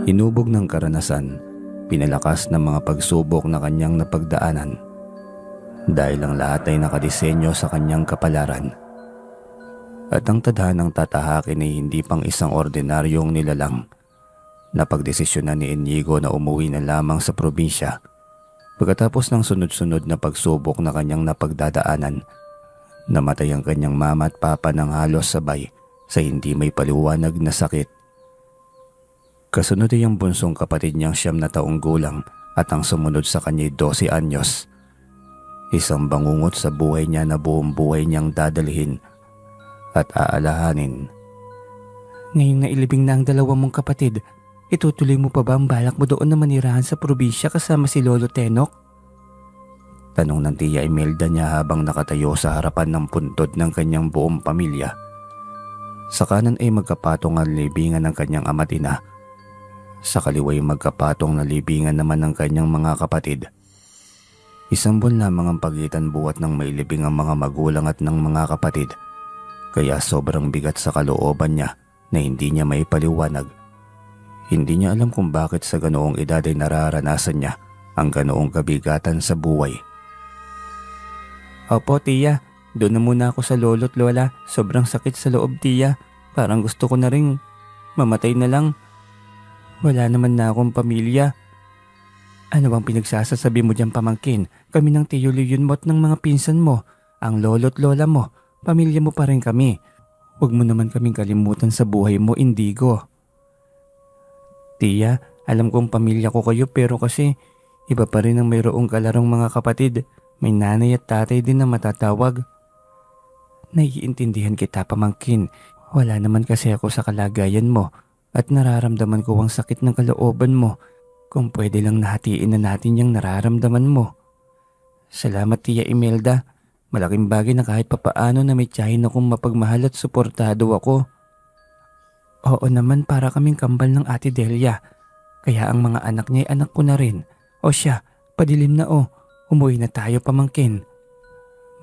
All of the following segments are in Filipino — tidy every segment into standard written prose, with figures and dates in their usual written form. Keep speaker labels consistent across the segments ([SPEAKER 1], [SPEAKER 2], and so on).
[SPEAKER 1] Hinubog ng karanasan, pinalakas ng mga pagsubok na kanyang napagdaanan dahil ang lahat ay nakadisenyo sa kanyang kapalaran. At ang tadhanang tatahakin ay hindi pang isang ordinaryong nilalang na pagdesisyonan ni Inigo na umuwi na lamang sa probinsya pagkatapos ng sunod-sunod na pagsubok na kanyang napagdadaanan. Namatay ang kanyang mama at papa ng halos sabay sa hindi may paliwanag na sakit. Kasunod ay ang bunsong kapatid niyang 9 na taong gulang at ang sumunod sa kanya 12 anyos. Isang bangungot sa buhay niya na buong buhay niyang dadalhin at aalahanin.
[SPEAKER 2] Ngayong nailibing na ang dalawa mong kapatid, itutuloy mo pa ba ang balak mo doon na manirahan sa probinsya kasama si Lolo Tenok?
[SPEAKER 1] Tanong ng Tia Imelda niya habang nakatayo sa harapan ng puntod ng kanyang buong pamilya. Sa kanan ay magkapatong ang libingan ng kanyang ama't ina. Sa kaliwa ay magkapatong na libingan naman ng kanyang mga kapatid. Isang buwan lamang ang pagitan buhat ng mailibing ang mga magulang at ng mga kapatid. Kaya sobrang bigat sa kalooban niya na hindi niya maipaliwanag. Hindi niya alam kung bakit sa ganoong edad ay nararanasan niya ang ganoong kabigatan sa buhay.
[SPEAKER 2] Opo, Tia. Doon na muna ako sa lolo't lola. Sobrang sakit sa loob, Tia. Parang gusto ko na rin mamatay na lang. Wala naman na akong pamilya. Ano bang pinagsasasabi mo dyan, pamangkin? Kami ng Tiyo Leon mo at ng mga pinsan mo. Ang lolo't lola mo. Pamilya mo pa rin kami. Huwag mo naman kaming kalimutan sa buhay mo, Indigo. Tia, alam kong pamilya ko kayo pero kasi iba pa rin ang mayroong kalarong mga kapatid. May nanay at tatay din na matatawag. Naiintindihan kita, pamangkin. Wala naman kasi ako sa kalagayan mo at nararamdaman ko ang sakit ng kalooban mo. Kung pwede lang nahatiin na natin yung nararamdaman mo. Salamat, Tia Imelda. Malaking bagay na kahit papaano na may tiyahin akong mapagmahal at suportado ako. Oo naman, para kaming kambal ng Ate Delia. Kaya ang mga anak niya ay anak ko na rin. O siya, padilim na o. Umuwi na tayo, pamangkin.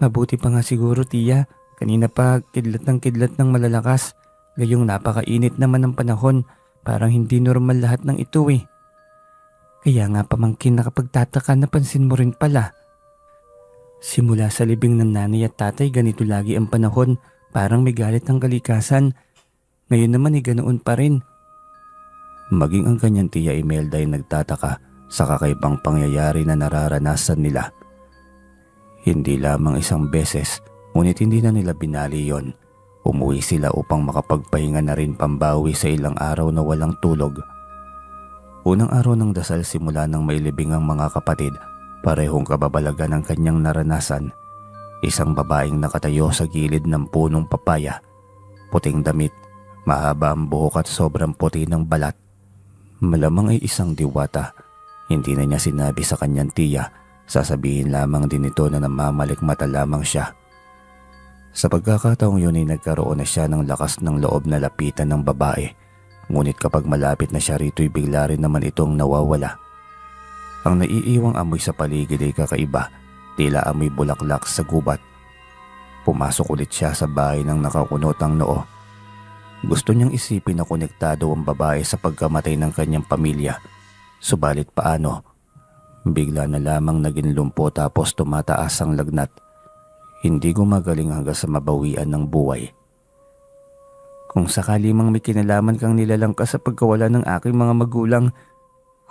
[SPEAKER 2] Mabuti pa nga siguro, Tia. Kanina pa kidlat ng malalakas. Gayong napakainit naman ng panahon. Parang hindi normal lahat ng ito eh. Kaya nga, pamangkin, nakapagtataka, napansin mo rin pala. Simula sa libing ng nanay at tatay, ganito lagi ang panahon. Parang may galit ng kalikasan. Ngayon naman ay ganoon pa rin.
[SPEAKER 1] Maging ang kanyang Tia Imelda ay nagtataka sa kakaibang pangyayari na nararanasan nila. Hindi lamang isang beses, ngunit hindi na nila binali yon. Umuwi sila upang makapagpahinga na rin pambawi sa ilang araw na walang tulog. Unang araw ng dasal simula ng mailibing ang mga kapatid, parehong kababalagan ang kanyang naranasan. Isang babaeng nakatayo sa gilid ng punong papaya, puting damit, mahaba ang buhok at sobrang puti ng balat. Malamang ay isang diwata. Hindi na niya sinabi sa kanyang tiya, sasabihin lamang din ito na namamalikmata lamang siya. Sa pagkakataong yun ay nagkaroon na siya ng lakas ng loob na lapitan ng babae. Ngunit kapag malapit na siya rito'y bigla rin naman itong nawawala. Ang naiiwang amoy sa paligid ay kakaiba, tila amoy bulaklak sa gubat. Pumasok ulit siya sa bahay ng nakakunot ang noo. Gusto niyang isipin na konektado ang babae sa pagkamatay ng kanyang pamilya. Subalit paano? Bigla na lamang naging lumpo tapos tumataas ang lagnat. Hindi gumagaling hanggang sa mabawian ng buhay. Kung sakali mang may kinalaman kang nilalang ka sa pagkawala ng aking mga magulang,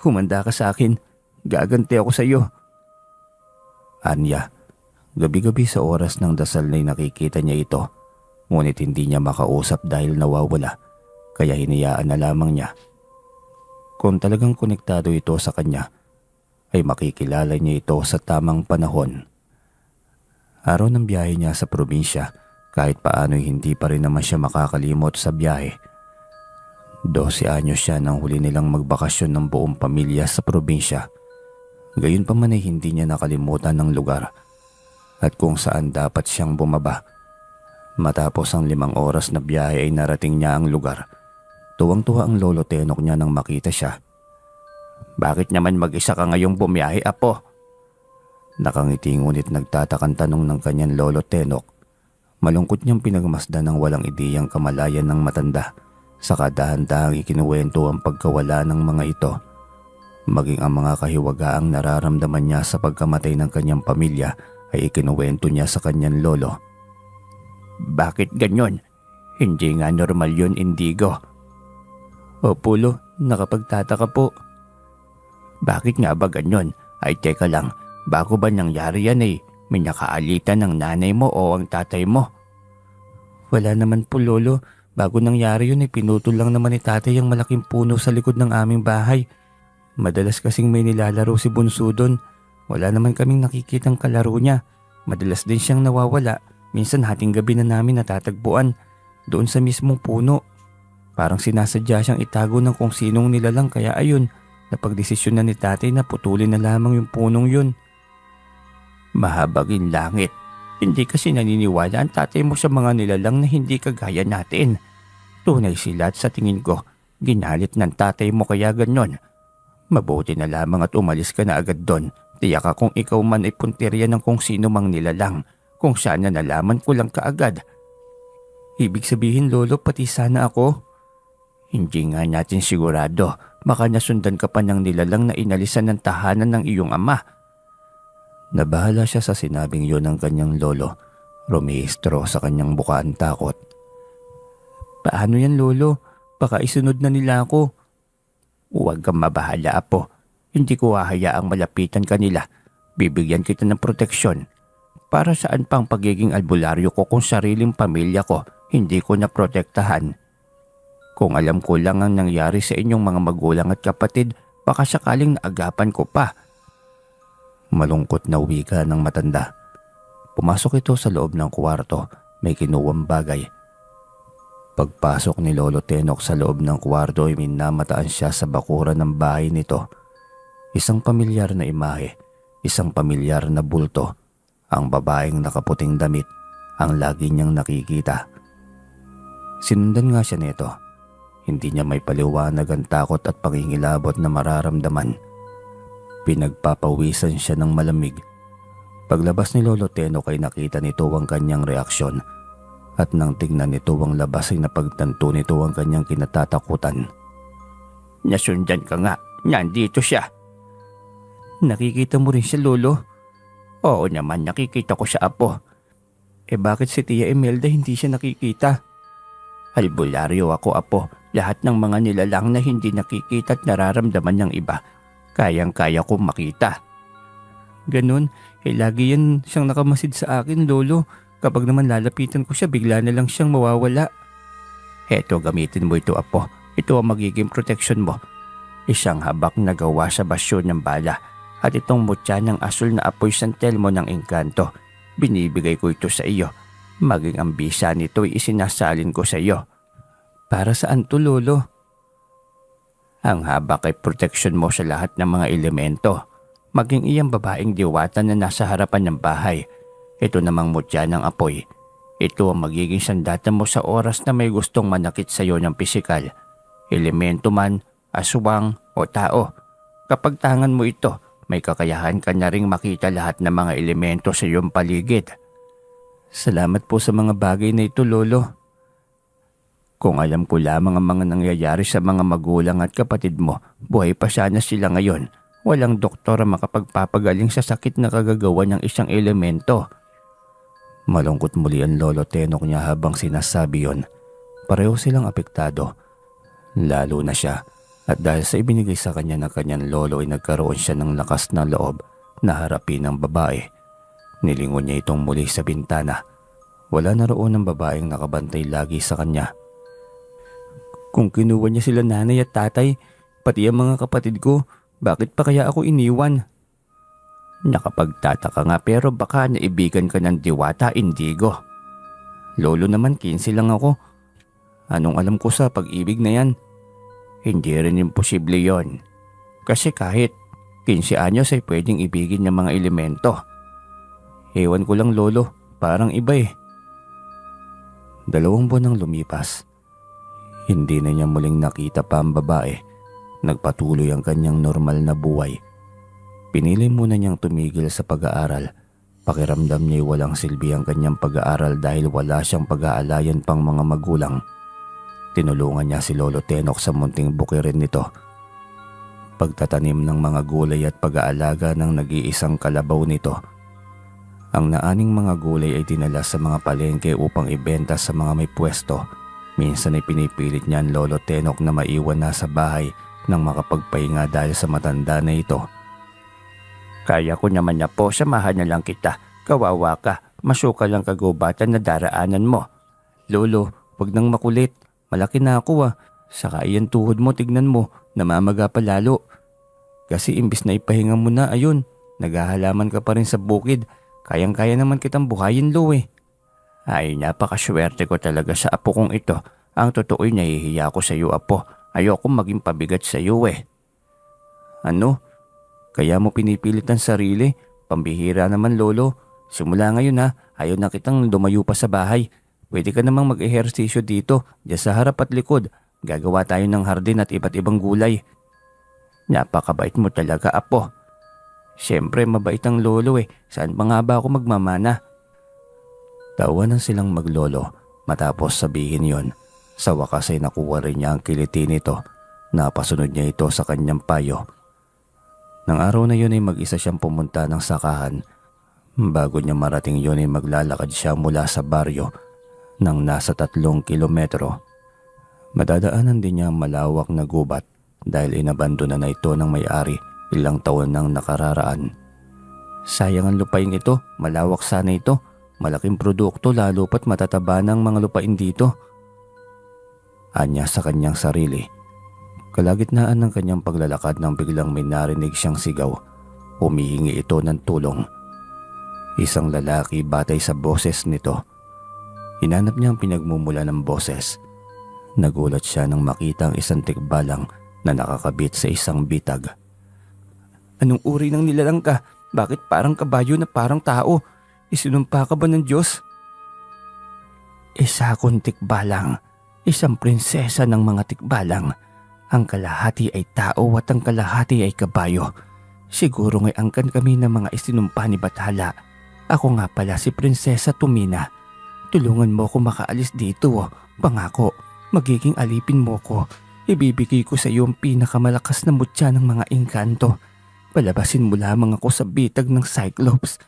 [SPEAKER 1] humanda ka sa akin. Gaganti ako sa iyo. Anya, gabi-gabi sa oras ng dasal na'y nakikita niya ito. Ngunit hindi niya makausap dahil nawawala, kaya hinayaan na lamang niya. Kung talagang konektado ito sa kanya, ay makikilala niya ito sa tamang panahon. Araw ng biyahe niya sa probinsya, kahit paano'y hindi pa rin naman siya makakalimot sa biyahe. 12 anyos siya nang huli nilang magbakasyon ng buong pamilya sa probinsya. Gayunpaman ay hindi niya nakalimutan ng lugar at kung saan dapat siyang bumaba. Matapos ang 5 oras na biyahe ay narating niya ang lugar. Tuwang-tuwa ang lolo Tenok niya nang makita siya. Bakit naman mag-isa ka ngayong bumiyahe, apo? Nakangiti ngunit nagtatakang tanong ng kanyang lolo Tenok. Malungkot niyang pinagmasdan ng walang ideyang kamalayan ng matanda Saka dahan-dahang ikinuwento ang pagkawala ng mga ito, maging ang mga kahiwagaang nararamdaman niya sa pagkamatay ng kanyang pamilya ay ikinuwento niya sa kanyang lolo. Bakit ganyan? Hindi nga normal yun, Indigo. Opo, Lo, nakapagtataka po. Bakit nga ba ganyan? Ay teka lang, bago ba nangyari yan may nakaalitan ng nanay mo o ang tatay mo? Wala naman po, Lolo. Bago nangyari yun pinutol lang naman ni tatay ang malaking puno sa likod ng aming bahay. Madalas kasing may nilalaro si Bunso doon. Wala naman kaming nakikitang kalaro niya. Madalas din siyang nawawala. Minsan hating gabi na namin natatagpuan doon sa mismong puno. Parang sinasadya siyang itago ng kung sinong nilalang kaya ayun, napagdesisyon na ni tatay na putulin na lamang yung punong yun. Mahabagin langit. Hindi kasi naniniwala ang tatay mo sa mga nilalang na hindi kagaya natin. Tunay sila at sa tingin ko, ginalit ng tatay mo kaya ganyan. Mabuti na lamang at umalis ka na agad doon. Tiyak kung ikaw man ay puntirya ng kung sino mang nilalang. Kung sana nalaman ko lang kaagad. Ibig sabihin, Lolo, pati sana ako? Hindi nga natin sigurado. Baka nasundan ka pa ng nilalang na inalisan ng tahanan ng iyong ama. Nabahala siya sa sinabing yun ng kanyang lolo. Rumihistro sa kanyang buka ang takot. Paano yan, Lolo? Baka isunod na nila ako. Huwag kang mabahala, Apo. Hindi ko hahayaang malapitan kanila. Bibigyan kita ng proteksyon. Para saan pang pagiging albularyo ko kung sariling pamilya ko hindi ko naprotektahan? Kung alam ko lang ang nangyari sa inyong mga magulang at kapatid, baka sakaling naagapan ko pa. Malungkot na wika ng matanda. Pumasok ito sa loob ng kwarto, may kinuwang bagay. Pagpasok ni Lolo Tenok sa loob ng kwarto ay minamataan siya sa bakuran ng bahay nito. Isang pamilyar na imahe, isang pamilyar na bulto. Ang babaeng nakaputing damit, ang lagi niyang nakikita. Sinundan nga siya nito. Hindi niya may paliwanag ang takot at pangingilabot na mararamdaman. Pinagpapawisan siya ng malamig. Paglabas ni Lolo Tenok ay nakita nito ang kanyang reaksyon. At nang tingnan nito ang labas ay napagtanto nito ang kanyang kinatatakutan. Nasundan ka nga, nandito siya. Nakikita mo rin siya, Lolo? Oo naman, nakikita ko siya, Apo. Bakit si Tia Imelda hindi siya nakikita? Albularyo ako, Apo. Lahat ng mga nilalang na hindi nakikita at nararamdaman ng iba, kayang-kaya kong makita. Ganun, lagi yan siyang nakamasid sa akin, Lolo. Kapag naman lalapitan ko siya, bigla na lang siyang mawawala. Heto, gamitin mo ito, Apo. Ito ang magiging proteksyon mo. Isang habak na gawa sa basyo ng bala at itong mutya ng asul na apoy santelmo ng engkanto. Binibigay ko ito sa iyo. Maging ang bisa nito ay isinasalin ko sa iyo. Para saan to, Lolo? Ang habak ay proteksyon mo sa lahat ng mga elemento. Maging iyang babaeng diwata na nasa harapan ng bahay. Ito namang mutya ng apoy. Ito ang magiging sandata mo sa oras na may gustong manakit sa iyo ng pisikal. Elemento man, aswang o tao. Kapag tangan mo ito, may kakayahan ka na ring makita lahat ng mga elemento sa iyong paligid. Salamat po sa mga bagay na ito, Lolo. Kung alam ko lamang ang mga nangyayari sa mga magulang at kapatid mo, buhay pa sana sila ngayon. Walang doktor ang makapagpapagaling sa sakit na kagagawa ng isang elemento. Malungkot muli ang Lolo Tenok niya habang sinasabi yon. Pareho silang apektado. Lalo na siya. At dahil sa ibinigay sa kanya ng kanyang lolo ay nagkaroon siya ng lakas na loob na harapin ang babae. Nilingon niya itong muli sa bintana. Wala na roon ang babaeng nakabantay lagi sa kanya. Kung kinuha niya sila nanay at tatay, pati ang mga kapatid ko, bakit pa kaya ako iniwan? Nakapagtataka nga pero baka naibigan ka ng diwata, Indigo. Lolo naman 15 lang ako. Anong alam ko sa pag-ibig na yan? Hindi rin imposible yon. Kasi kahit 15 anyos ay pwedeng ibigin ng mga elemento. Ewan ko lang, Lolo, parang iba eh. 2 buwan ang lumipas. Hindi na niya muling nakita pa ang babae. Nagpatuloy ang kanyang normal na buhay. Pinili muna niyang tumigil sa pag-aaral. Pakiramdam niya'y walang silbi ang kanyang pag-aaral dahil wala siyang pag-aalayan pang mga magulang. tinulungan niya si Lolo Tenok sa munting bukirin nito. Pagtatanim ng mga gulay at pag-aalaga ng nag-iisang kalabaw nito. Ang naaning mga gulay ay dinala sa mga palengke upang ibenta sa mga may pwesto. Minsan ay pinipilit niya ang Lolo Tenok na maiwan na sa bahay nang makapagpahinga dahil sa matanda na ito.
[SPEAKER 2] Kaya ko naman na po, samahan na lang kita. Kawawa ka, masuka lang kagubatan na daraanan mo. Lolo, wag nang makulit. Malaki na ako Saka iyan tuhod mo, tignan mo, namamaga pa lalo. Kasi imbis na ipahinga mo na, ayun, naghahalaman ka pa rin sa bukid. Kayang-kaya naman kitang buhayin, Lo Ay, napakaswerte ko talaga sa apo kong ito. Ang totoo'y nahihiya ko sa iyo, apo. Ayoko maging pabigat sa iyo Ano? Kaya mo pinipilit ang sarili? Pambihira naman, Lolo. Simula ngayon ayaw na kitang lumayo pa sa bahay. Pwede ka namang mag-ehersisyo dito, diyan sa harap at likod. Gagawa tayo ng hardin at iba't ibang gulay. Napakabait mo talaga, apo. Siyempre, mabait ang lolo Saan pa nga ba ako magmamana?
[SPEAKER 1] Tawanan silang maglolo matapos sabihin yon. Sa wakas ay nakuha rin niya ang kiliti nito. Napasunod niya ito sa kanyang payo. Nang araw na yun ay mag-isa siyang pumunta ng sakahan. Bago niya marating yun ay maglalakad siya mula sa baryo ng nasa 3 kilometro. Madadaanan din niya ang malawak na gubat dahil inabandona na ito ng may-ari ilang taon nang nakararaan. Sayang ang lupain ito, malawak sana ito. Malaking produkto lalo pat matataba ng mga lupain dito. Anya sa kanyang sarili. Kalagitnaan ng kanyang paglalakad nang biglang may narinig siyang sigaw. Humihingi ito ng tulong. Isang lalaki batay sa boses nito. Hinanap niya ang pinagmumula ng boses. Nagulat siya nang makita ang isang tikbalang na nakakabit sa isang bitag.
[SPEAKER 2] Anong uri ng nilalang ka? Bakit parang kabayo na parang tao? Isinumpa ka ba ng Diyos? Isa akong tikbalang, isang prinsesa ng mga tikbalang. Ang kalahati ay tao at ang kalahati ay kabayo. Siguro ngay angkan kami ng mga isinumpa ni Bathala. Ako nga pala si Prinsesa Tumina. Tulungan mo ako makaalis dito. Pangako, magiging alipin mo ko. Ibibigay ko sa iyo ang pinakamalakas na mutya ng mga engkanto. Palabasin mo lamang ako sa bitag ng Cyclops.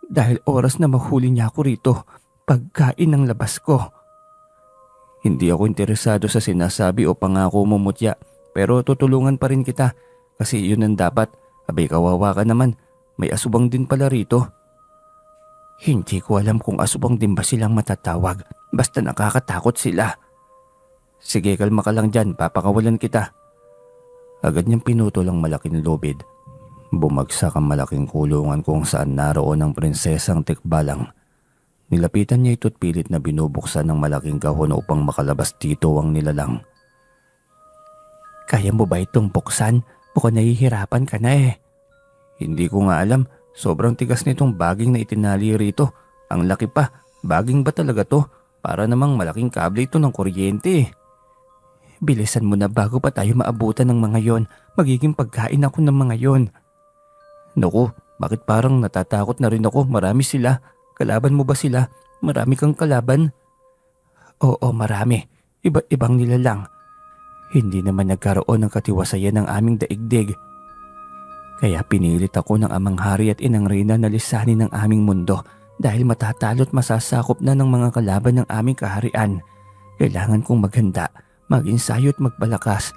[SPEAKER 2] Dahil oras na mahuli niya ako rito, pagkain ng labas ko.
[SPEAKER 1] Hindi ako interesado sa sinasabi o pangako mo, mutya, pero tutulungan pa rin kita kasi yun ang dapat. Abay, kawawa ka naman, may asubang din pala rito.
[SPEAKER 2] Hindi ko alam kung asubang din ba silang matatawag, basta nakakatakot sila.
[SPEAKER 1] Sige, kalma ka lang dyan, papakawalan kita. Agad niyang pinutol ang malaking lubid. Bumagsak ang malaking kulungan kung saan naroon ang prinsesang tikbalang. Nilapitan niya ito't pilit na binubuksan ng malaking kahon upang makalabas dito ang nilalang.
[SPEAKER 2] Kaya mo ba itong buksan? Mukhang nahihirapan ka na
[SPEAKER 1] Hindi ko nga alam. Sobrang tigas nitong baging na itinali rito. Ang laki pa. Baging ba talaga to? Para namang malaking kable ito ng kuryente
[SPEAKER 2] Bilisan mo na bago pa tayo maabutan ng mga yon. Magiging pagkain ako ng mga yon.
[SPEAKER 1] Naku, bakit parang natatakot na rin ako? Marami sila. Kalaban mo ba sila? Marami kang kalaban?
[SPEAKER 2] Oo, marami. Iba't ibang nilalang. Hindi naman nagkaroon ng katiwasayan ng aming daigdig. Kaya pinilit ako ng amang hari at inang reyna na lisanin ng aming mundo dahil matatalo't masasakop na ng mga kalaban ng aming kaharian. Kailangan kong maghanda, mag-ensayo at magpalakas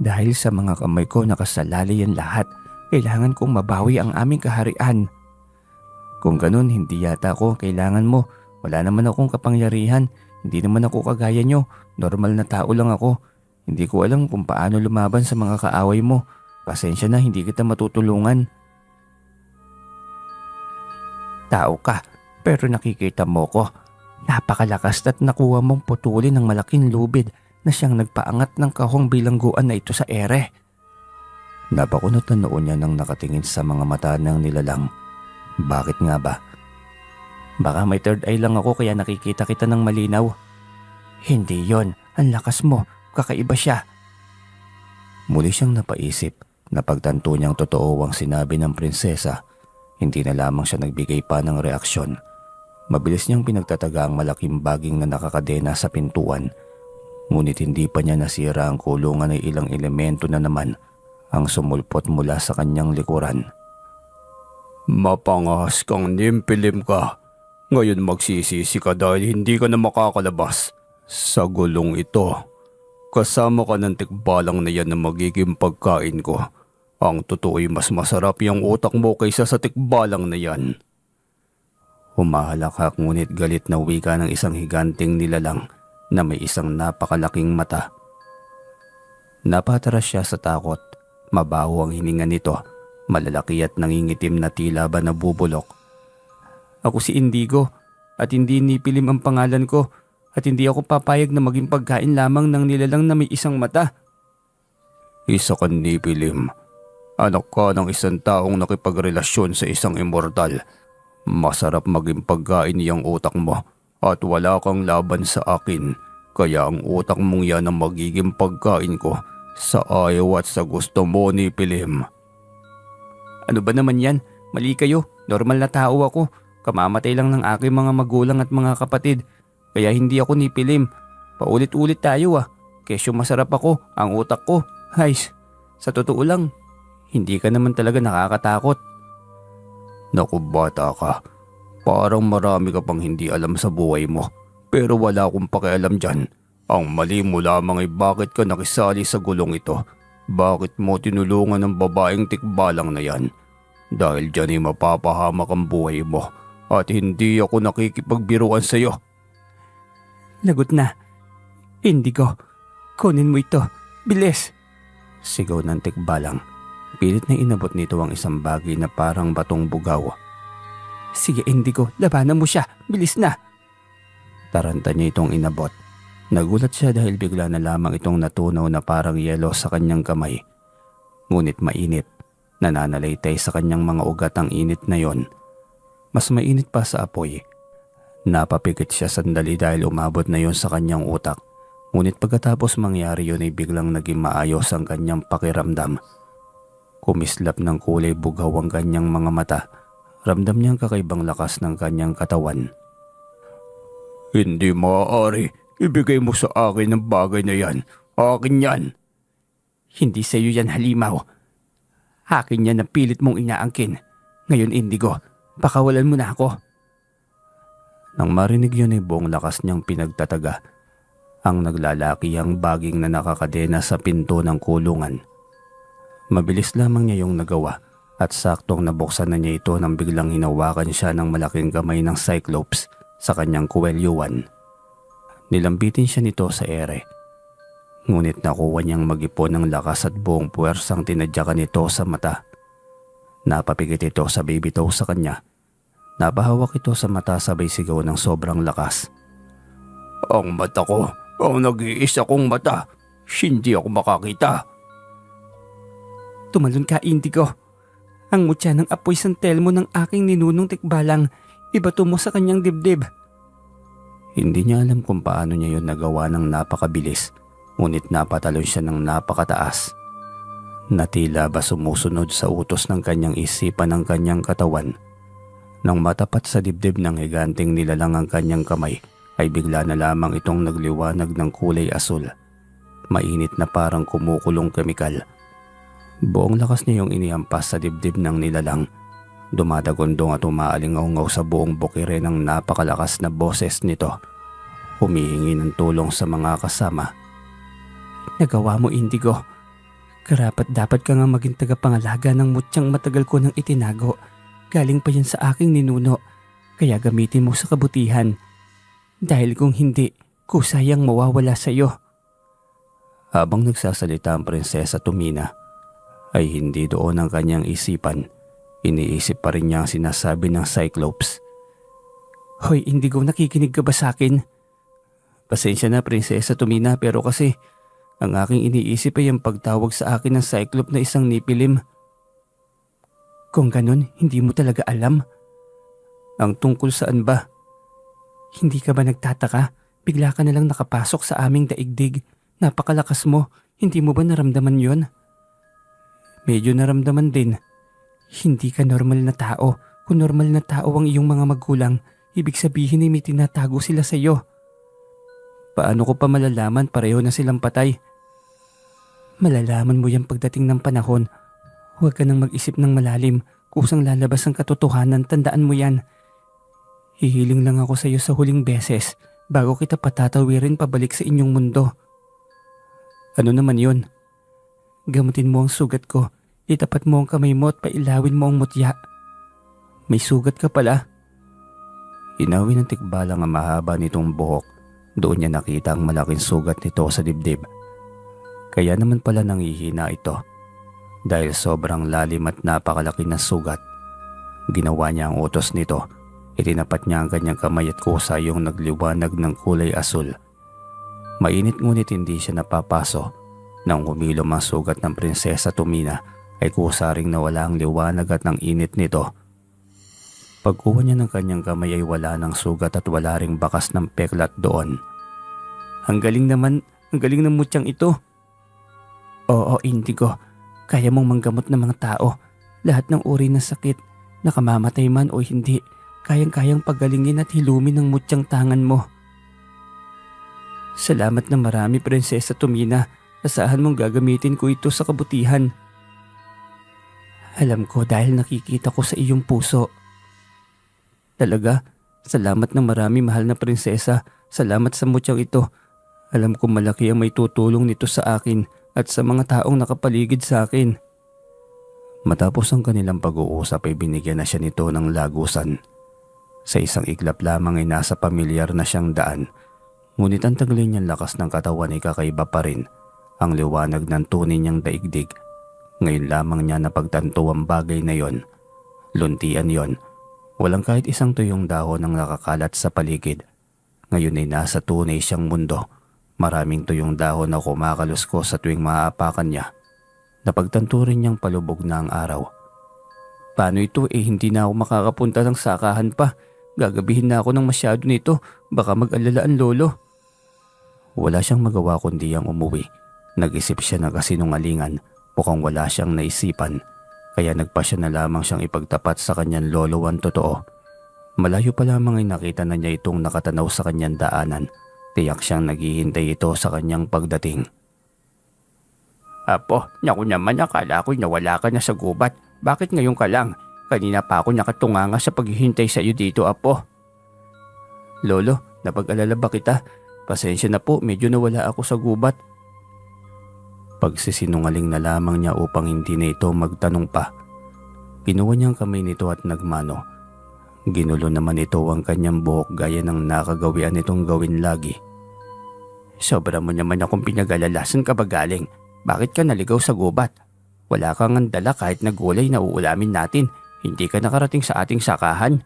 [SPEAKER 2] dahil sa mga kamay ko nakasalalay ang lahat. Kailangan kong mabawi ang aming kaharian.
[SPEAKER 1] Kung ganun, hindi yata ako kailangan mo. Wala naman akong kapangyarihan. Hindi naman ako kagaya nyo. Normal na tao lang ako. Hindi ko alam kung paano lumaban sa mga kaaway mo. Pasensya na, hindi kita matutulungan.
[SPEAKER 2] Tao ka, pero nakikita mo ko. Napakalakas at nakuha mong putulin ng malaking lubid na siyang nagpaangat ng kahong bilangguan na ito sa ere.
[SPEAKER 1] Napakunot na noon niya nang nakatingin sa mga mata ng nilalang. Bakit nga ba?
[SPEAKER 2] Baka may third eye lang ako kaya nakikita kita ng malinaw. Hindi yon, ang lakas mo, kakaiba siya.
[SPEAKER 1] Muli siyang napaisip na pagtanto niyang totoo ang sinabi ng prinsesa. Hindi na lamang siya nagbigay pa ng reaksyon. Mabilis niyang pinagtataga ang malaking baging na nakakadena sa pintuan. Ngunit hindi pa niya nasira ang kulungan ay ilang elemento na naman ang sumulpot mula sa kanyang likuran. Mapangas kang nimpilim ka. Ngayon magsisisi ka dahil hindi ka na makakalabas sa gulong ito. Kasama ka ng tikbalang na yan na magiging pagkain ko. Ang totoo'y mas masarap yung utak mo kaysa sa tikbalang na yan. Humahalakak ngunit galit na wika ng isang higanting nilalang na may isang napakalaking mata. Napatras siya sa takot. Mabaho ang hininga nito. Malalaki at nangingitim na tila ba nabubulok.
[SPEAKER 2] Ako si Indigo at hindi Nipilim ang pangalan ko at hindi ako papayag na maging pagkain lamang ng nilalang na may isang mata.
[SPEAKER 1] Isa kang Nipilim. Anak ka ng isang taong nakipagrelasyon sa isang immortal. Masarap maging pagkain niyang utak mo at wala kang laban sa akin. Kaya ang utak mong yan ang magiging pagkain ko sa ayaw at sa gusto mo, Nipilim.
[SPEAKER 2] Ano ba naman yan? Mali kayo. Normal na tao ako. Kamamatay lang ng aking mga magulang at mga kapatid. Kaya hindi ako Nipilim. Paulit-ulit tayo Kesyo masarap ako, ang utak ko. Hays, sa totoo lang, hindi ka naman talaga nakakatakot.
[SPEAKER 1] Naku bata ka, parang marami ka pang hindi alam sa buhay mo. Pero wala akong pakialam dyan. Ang mali mo lamang ay bakit ka nakisali sa gulong ito. Bakit mo tinulungan ng babaeng tikbalang na yan? Dahil dyan ay mapapahamak ang buhay mo. At hindi ako nakikipagbiruan sa iyo.
[SPEAKER 2] Lagot na. Indigo, kunin mo ito. Bilis!
[SPEAKER 1] Sigaw ng tikbalang. Pilit na inabot nito ang isang bagay na parang batong bugaw.
[SPEAKER 2] Sige Indigo, labanan mo siya. Bilis na!
[SPEAKER 1] Taranta niya itong inabot. Nagulat siya dahil bigla na lamang itong natunaw na parang yelo sa kanyang kamay. Ngunit mainit. Nananalaytay sa kanyang mga ugat ang init na yon. Mas mainit pa sa apoy. Napapikit siya sandali dahil umabot na yon sa kanyang utak. Ngunit pagkatapos mangyari yun ay biglang naging maayos ang kanyang pakiramdam. Kumislap ng kulay bugaw ang kanyang mga mata. Ramdam niyang kakaibang lakas ng kanyang katawan. Hindi maaari. Ibigay mo sa akin ang bagay na yan. Akin yan.
[SPEAKER 2] Hindi sa iyo yan, halimaw. Akin yan na pilit mong inaangkin. Ngayon Indigo, pakawalan mo na ako.
[SPEAKER 1] Nang marinig yun ay buong lakas niyang pinagtataga. Ang naglalaki ang baging na nakakadena sa pinto ng kulungan. Mabilis lamang niya yung nagawa at saktong nabuksan na niya ito nang biglang hinawakan siya ng malaking kamay ng Cyclops sa kanyang kuwelyuan. Nilambitin siya nito sa ere. Ngunit nakuha niyang mag-ipon ng lakas at buong puwersang tinadyakan nito sa mata. Napapikit ito sa bibitaw sa kanya. Napahawak ito sa mata sabay sigaw ng sobrang lakas. Ang mata ko, ang nag-iisa kong mata. Hindi ako makakita.
[SPEAKER 2] Tumalon ka Indigo. Ang mutya ng apoy santelmo ng aking ninunong tikbalang ibato mo sa kanyang dibdib.
[SPEAKER 1] Hindi niya alam kung paano niya yun nagawa ng napakabilis, ngunit napatalon siya ng napakataas. Natila ba sumusunod sa utos ng kanyang isipan ng kanyang katawan. Nang matapat sa dibdib ng higanting nilalang ang kanyang kamay, ay bigla na lamang itong nagliwanag ng kulay asul. Mainit na parang kumukulong kemikal. Buong lakas niya yung inihampas sa dibdib ng nilalang. Dumadagondong at umaalingaw sa buong bukire ng napakalakas na boses nito. Humihingi ng tulong sa mga kasama.
[SPEAKER 2] Nagawa mo Indigo. Karapat dapat ka nga maging tagapangalaga ng mutyang matagal ko nang itinago. Galing pa yan sa aking ninuno. Kaya gamitin mo sa kabutihan. Dahil kung hindi, kusayang mawawala sa iyo.
[SPEAKER 1] Habang nagsasalita ang Prinsesa Tumina, ay hindi doon ang kanyang isipan. Iniisip pa rin niya ang sinasabi ng Cyclops.
[SPEAKER 2] Hoy Indigo, nakikinig ka ba sa akin? Pasensya na Prinsesa Tumina pero kasi ang aking iniisip ay ang pagtawag sa akin ng Cyclops na isang Nipilim. Kung ganun, hindi mo talaga alam. Ang tungkol saan ba? Hindi ka ba nagtataka? Bigla ka na lang nakapasok sa aming daigdig. Napakalakas mo. Hindi mo ba naramdaman yon? Medyo naramdaman din. Hindi ka normal na tao. Kung normal na tao ang iyong mga magulang, ibig sabihin ay may tinatago sila sa iyo. Paano ko pa malalaman pareho na silang patay? Malalaman mo yan pagdating ng panahon. Huwag ka nang mag-isip ng malalim. Kusang lalabas ang katotohanan, tandaan mo yan. Hihiling lang ako sa iyo sa huling beses bago kita patatawirin pabalik sa inyong mundo. Ano naman yun? Gamutin mo ang sugat ko. Itapat mo ang kamay mo at pailawin mo ang mutya. May sugat ka pala.
[SPEAKER 1] Inawi ng tikbalang ang mahaba nitong buhok. Doon niya nakita ang malaking sugat nito sa dibdib. Kaya naman pala nangihina ito. Dahil sobrang lalim at napakalaki na sugat. Ginawa niya ang utos nito. Itinapat niya ang kanyang kamay at kusa yung nagliwanag ng kulay asul. Mainit ngunit hindi siya napapaso. Nang humilom ang sugat ng Prinsesa Tomina ay kusa ring nawala ang liwanag at ang init nito. Pagkuha niya ng kanyang kamay ay wala ng sugat at wala ring bakas ng peklat doon.
[SPEAKER 2] Ang galing ng mutyang ito. Oo, Indigo. Kaya mong manggamot ng mga tao. Lahat ng uri ng sakit, nakamamatay man o hindi, kayang-kayang pagalingin at hilumin ng mutyang tangan mo. Salamat na marami, Prinsesa Tomina. Asahan mong gagamitin ko ito sa kabutihan. Alam ko dahil nakikita ko sa iyong puso. Talaga, salamat ng marami, mahal na prinsesa. Salamat sa mutyang ito. Alam ko malaki ang may tutulong nito sa akin at sa mga taong nakapaligid sa akin.
[SPEAKER 1] Matapos ang kanilang pag-uusap ay binigyan na siya nito ng lagusan. Sa isang iglap lamang ay nasa pamilyar na siyang daan. Ngunit ang taglay niyang lakas ng katawan ay kakaiba pa rin. Ang liwanag ng tunay niyang daigdig. Ngayon lamang niya napagtanto ang bagay na yon. Luntian yon. Walang kahit isang tuyong dahon ang nakakalat sa paligid. Ngayon ay nasa tunay siyang mundo. Maraming tuyong dahon na kumakalusko sa tuwing maaapakan niya. Napagtanto rin niyang palubog na ang araw.
[SPEAKER 2] Paano ito hindi na ako makakapunta ng sakahan pa. Gagabihin na ako ng masyado nito. Baka mag-alala ang lolo.
[SPEAKER 1] Wala siyang magawa kundi ang umuwi. Nag-isip siya na kasinungalingan. Mukhang wala siyang naisipan. Kaya nagpasya na lamang siyang ipagtapat sa kanyang lolo ang totoo. Malayo pa lamang ay nakita na niya itong nakatanaw sa kanyang daanan. Tiyak siyang naghihintay ito sa kanyang pagdating.
[SPEAKER 2] Apo, naku naman, akala ko'y nawala ka na sa gubat. Bakit ngayon ka lang? Kanina pa ako nakatunganga sa paghihintay sa iyo dito, Apo. Lolo, napag-alala ba kita? Pasensya na po, medyo nawala ako sa gubat.
[SPEAKER 1] Pagsisinungaling na lamang niya upang hindi na ito magtanong pa. Pinuha niya ang kamay nito at nagmano. Ginulo naman ito ang kanyang buhok gaya ng nakagawian nitong gawin lagi.
[SPEAKER 2] Sobra mo naman akong pinag-alalasan ka ba galing? Bakit ka naligaw sa gubat? Wala kang andala kahit na gulay na uulamin natin. Hindi ka nakarating sa ating sakahan.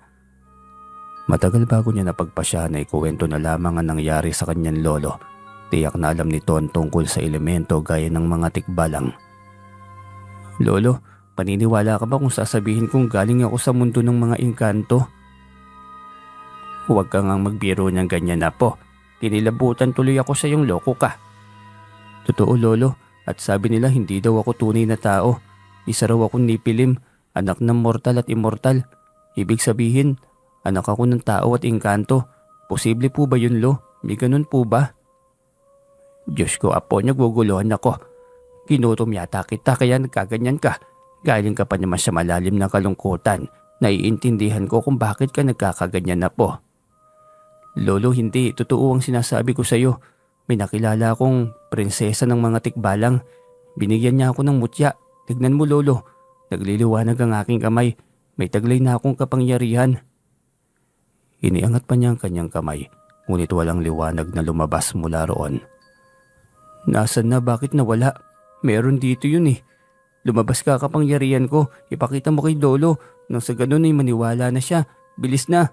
[SPEAKER 1] Matagal bago niya napagpasya na ikuwento na lamang ang nangyari sa kanyang lolo. Tiyak na alam nito ang tungkol sa elemento gaya ng mga tikbalang.
[SPEAKER 2] Lolo, paniniwala ka ba kung sasabihin kong galing ako sa mundo ng mga engkanto? Huwag ka ngang magbiro ng ganyan, Apo. Tinilabutan tuloy ako sa iyong loko ka. Totoo, Lolo, at sabi nila hindi daw ako tunay na tao. Isa raw akong nipilim, anak ng mortal at immortal. Ibig sabihin, anak ako ng tao at engkanto. Posible po ba yun, Lo? May ganun po ba? Diyos ko, Apo, naguguluhan ako. Ginutom yata kita kaya nagkaganyan ka. Galing ka pa naman sa malalim ng kalungkutan. Naiintindihan ko kung bakit ka nagkakaganyan, Apo. Lolo, hindi. Totoo ang sinasabi ko sa iyo. May nakilala akong prinsesa ng mga tikbalang. Binigyan niya ako ng mutya. Tignan mo, Lolo. Nagliliwanag ang aking kamay. May taglay na akong kapangyarihan.
[SPEAKER 1] Iniangat pa niya ang kanyang kamay. Ngunit walang liwanag na lumabas mula roon.
[SPEAKER 2] Nasaan na? Bakit nawala? Meron dito yun eh. Lumabas ka kapangyarihan ko. Ipakita mo kay Lolo. Nang sa ganun ay maniwala na siya. Bilis na.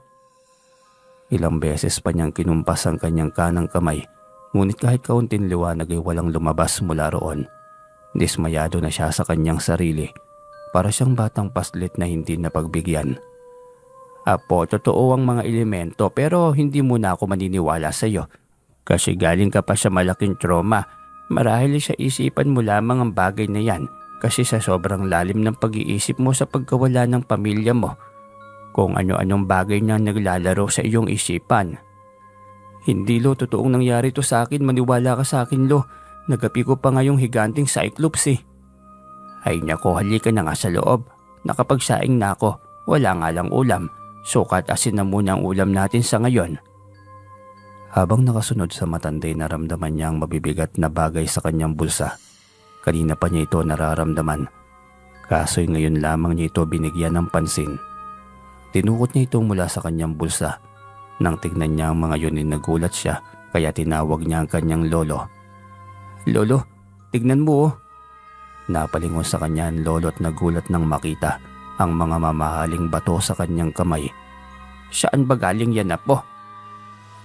[SPEAKER 1] Ilang beses pa niyang kinumpas ang kanyang kanang kamay. Ngunit kahit kaunting liwanag ay walang lumabas mula roon. Dismayado na siya sa kanyang sarili. Para siyang batang paslit na hindi napagbigyan.
[SPEAKER 2] Apo, totoo ang mga elemento pero hindi muna ako maniniwala sa iyo. Kasi galing ka pa sa malaking trauma. Marahil sa isipan mo lamang ang bagay na yan kasi sa sobrang lalim ng pag-iisip mo sa pagkawala ng pamilya mo. Kung ano-anong bagay na naglalaro sa iyong isipan. Hindi lo, totoong nangyari to sa akin. Maniwala ka sa akin lo. Nagapi ko pa nga yung higanting Cyclops eh. Ay nako, halika na nga sa loob. Nakapagsaing na ako. Wala nga lang ulam. Sukat asin na muna ang ulam natin sa ngayon.
[SPEAKER 1] Habang nakasunod sa matanday, naramdaman niya ang mabibigat na bagay sa kanyang bulsa. Kanina pa niya ito nararamdaman. Kaso'y ngayon lamang niya ito binigyan ng pansin. Tinukot niya ito mula sa kanyang bulsa. Nang tignan niya ang mga yun ay nagulat siya, kaya tinawag niya ang kanyang lolo.
[SPEAKER 2] Lolo, tignan mo oh.
[SPEAKER 1] Napalingon sa kanya ang lolo at nagulat nang makita ang mga mamahaling bato sa kanyang kamay.
[SPEAKER 2] Saan ba galing yan apo?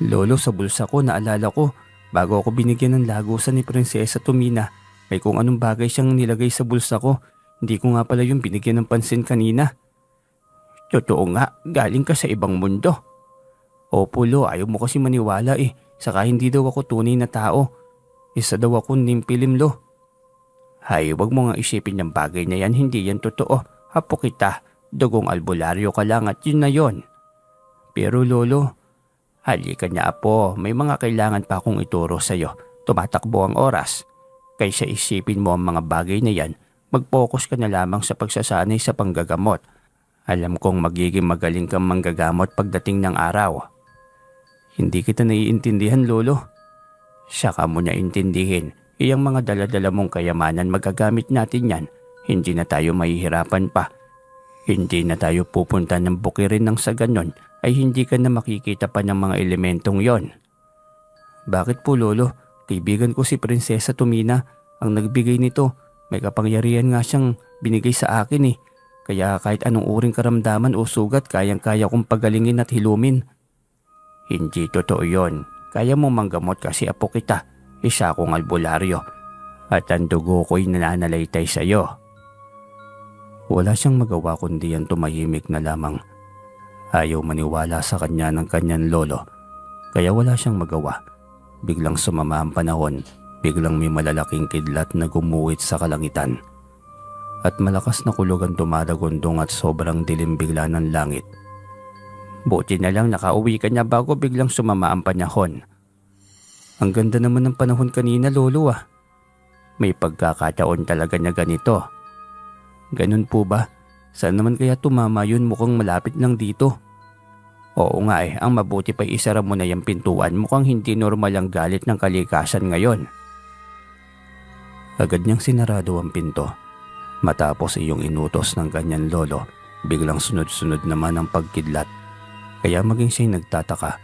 [SPEAKER 2] Lolo, sa bulsa ko naalala ko bago ako binigyan ng lagusan ni Prinsesa Tumina. May kung anong bagay siyang nilagay sa bulsa ko. Hindi ko nga pala yung binigyan ng pansin kanina. Totoo nga, galing ka sa ibang mundo. Opo lo, ayaw mo kasi maniwala eh. Saka hindi daw ako tunay na tao. Isa daw ako nimpilim lo. Hay, wag mo nga isipin ng bagay na yan, hindi yan totoo. Hapo kita, dugong albularyo ka lang at yun na yon. Pero lolo, halika niya apo, may mga kailangan pa akong ituro sa'yo. Tumatakbo ang oras. Kaysa isipin mo ang mga bagay na yan, mag-focus ka na lamang sa pagsasanay sa panggagamot. Alam kong magiging magaling kang manggagamot pagdating ng araw. Hindi kita naiintindihan lolo. Saka mo na intindihin, iyang mga daladala mong kayamanan magagamit natin yan. Hindi na tayo mahihirapan pa. Hindi na tayo pupunta ng bukirin ng sa ganon ay hindi ka na makikita pa ng mga elementong yon. Bakit po lolo? Kaibigan ko si Prinsesa Tumina ang nagbigay nito. May kapangyarihan nga siyang binigay sa akin eh. Kaya kahit anong uring karamdaman o sugat kayang-kaya kong pagalingin at hilumin. Hindi totoo yon. Kaya mo manggamot kasi apo kita. Isa akong albularyo. At ang dugo ko'y nananalaytay sa iyo. Wala siyang magawa kundi ang tumahimik na lamang. Ayaw maniwala sa kanya ng kanyang lolo. Kaya wala siyang magawa. Biglang sumama ang panahon. Biglang may malalaking kidlat na gumuhit sa kalangitan. At malakas na kulog ang dumadagundong at sobrang dilim bigla ng langit. Buti na lang nakauwi ka niya bago biglang sumama ang panahon. Ang ganda naman ng panahon kanina lolo ah. May pagkakataon talaga na ganito. Ganun po ba? Saan naman kaya tumama yun, mukhang malapit lang dito? Oo nga eh, ang mabuti pa isara mo na yung pintuan, mukhang hindi normal ang galit ng kalikasan ngayon. Agad niyang sinarado ang pinto. Matapos iyong inutos ng kanyang lolo, biglang sunod-sunod naman ang pagkidlat. Kaya maging siya'y nagtataka.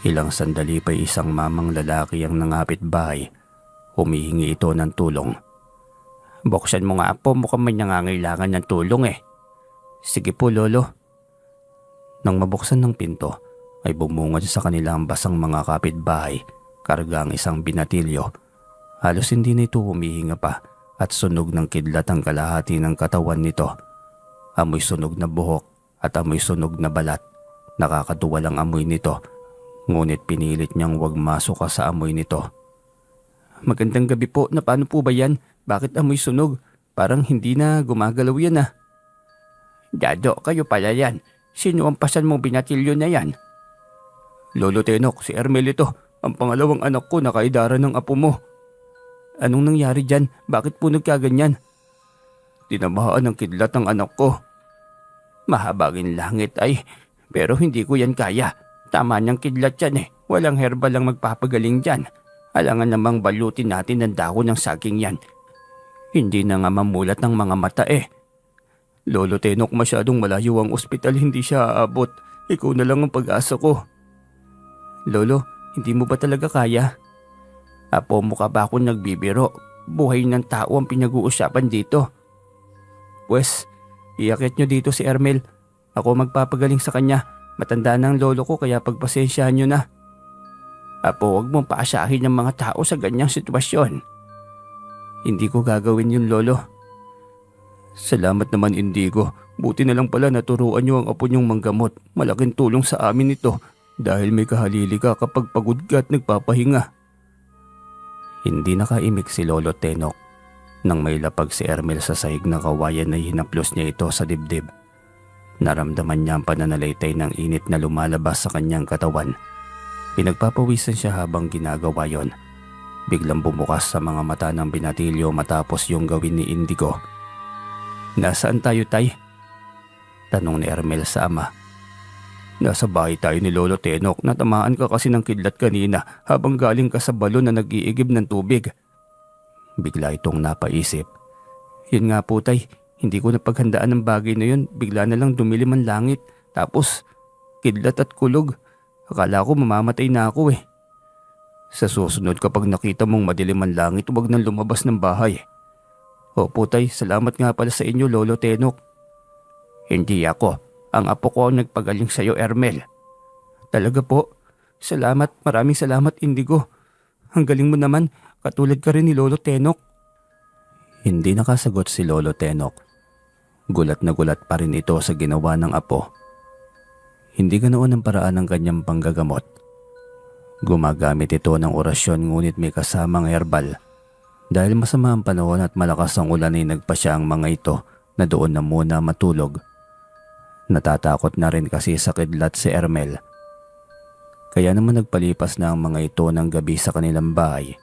[SPEAKER 2] Ilang sandali pa isang mamang lalaki ang nangapit bahay. Humihingi ito ng tulong. Buksan mo nga po, mukhang may nangangailangan ng tulong eh. Sige po lolo. Nang mabuksan ng pinto, ay bumungad sa kanila ang basang mga kapitbahay, karga ang isang binatilyo. Halos hindi na ito humihinga pa at sunog ng kidlat ang kalahati ng katawan nito. Amoy sunog na buhok at amoy sunog na balat. Nakakatuwalang amoy nito, ngunit pinilit niyang wag masok sa amoy nito. Magandang gabi po, na paano po ba yan? Bakit amoy sunog? Parang hindi na gumagalaw yan ah. Dado, kayo pala yan. Sino ang pasan mong binatilyo na yan? Lolo Tenok, si Ermel ito. Ang pangalawang anak ko, nakaidara ng apo mo. Anong nangyari dyan? Bakit po nagkaganyan? Tinamaan ng kidlat ang anak ko. Mahabagin langit ay, pero hindi ko yan kaya. Tama niyang kidlat yan eh. Walang herbal lang magpapagaling dyan. Alangan namang balutin natin ng dahon ng saging yan. Hindi na nga mamulat ng mga mata eh. Lolo Tenok, masyadong malayo ang ospital, hindi siya aabot. Ikaw na lang ang pag-asa ko. Lolo, hindi mo ba talaga kaya? Apo mo ka ba akong nagbibiro? Buhay ng tao ang pinag-uusapan dito. Pwes, iakit nyo dito si Ermel. Ako magpapagaling sa kanya. Matanda na ang lolo ko kaya pagpasensyahan nyo na. Apo, huwag mong paasahin ng mga tao sa ganyang sitwasyon. Hindi ko gagawin yun lolo. Salamat naman Indigo. Buti na lang pala naturuan nyo ang apo nyong manggamot. Malaking tulong sa amin ito dahil may kahalili ka kapag pagod ka at nagpapahinga. Hindi nakaimik si Lolo Tenok. Nang may lapag si Ermel sa sahig na kawayan ay hinaplos niya ito sa dibdib. Naramdaman niya ang pananalaytay ng init na lumalabas sa kanyang katawan.
[SPEAKER 1] Pinagpapawisan siya habang ginagawa yon. Biglang bumukas sa mga mata ng binatilyo matapos yung gawin ni Indigo.
[SPEAKER 2] Nasaan tayo, Tay?
[SPEAKER 1] Tanong ni Ermel sa ama.
[SPEAKER 2] Nasa bahay tayo ni Lolo Tenok. Natamaan ka kasi ng kidlat kanina habang galing ka sa balon na nag-iigib ng tubig.
[SPEAKER 1] Bigla itong napaisip.
[SPEAKER 2] Yun nga po, Tay. Hindi ko napaghandaan ng bagay na yun. Bigla na lang dumilim ang langit. Tapos, kidlat at kulog. Akala ko mamamatay na ako eh. Sa susunod kapag nakita mong madilim ang langit, huwag nang lumabas ng bahay. Opo, Tay. Salamat nga pala sa inyo, Lolo Tenok.
[SPEAKER 1] Hindi ako. Ang apo ko ang nagpagaling sa'yo, Ermel.
[SPEAKER 2] Talaga po. Salamat. Maraming salamat, Indigo. Ang galing mo naman. Katulad ka rin ni Lolo Tenok.
[SPEAKER 1] Hindi nakasagot si Lolo Tenok. Gulat na gulat pa rin ito sa ginawa ng apo. Hindi ganoon ang paraan ng kanyang panggagamot. Gumagamit ito ng orasyon ngunit may kasamang herbal. Dahil masama ang panahon at malakas ang ulan ay nagpasya ang mga ito na doon na muna matulog. Natatakot na rin kasi sa kidlat si Ermel. Kaya naman nagpalipas na ang mga ito ng gabi sa kanilang bahay.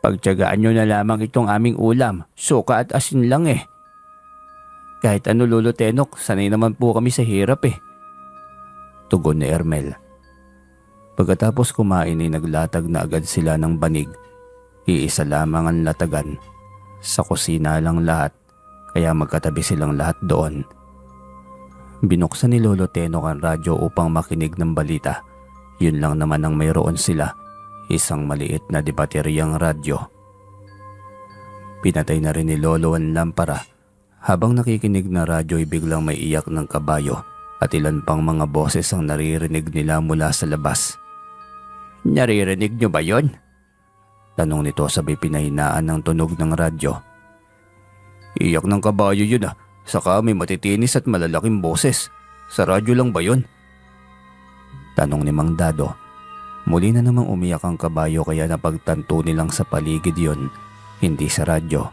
[SPEAKER 2] Pagtiyagaan nyo na lamang itong aming ulam. Suka at asin lang eh. Kahit ano, Lolo Tenok, sanay naman po kami sa hirap eh.
[SPEAKER 1] Tugon ni Ermel. Pagkatapos kumain ay naglatag na agad sila ng banig. Iisa lamang ang latagan. Sa kusina lang lahat, kaya magkatabi silang lahat doon. Binuksan ni Lolo Tenok ang radyo upang makinig ng balita. Yun lang naman ang mayroon sila, isang maliit na debateryang radyo. Pinatay na rin ni Lolo ang lampara. Habang nakikinig na radyo ay biglang may iyak ng kabayo at ilan pang mga boses ang naririnig nila mula sa labas.
[SPEAKER 2] Naririnig nyo ba yon?
[SPEAKER 1] Tanong nito sabay pinahinaan ng tunog ng radyo.
[SPEAKER 2] Iyak ng kabayo yun ah. Saka may matitinis at malalaking boses. Sa radyo lang ba yun?
[SPEAKER 1] Tanong ni Mang Dado. Muli na namang umiyak ang kabayo kaya napagtanto nilang sa paligid yon, hindi sa radyo.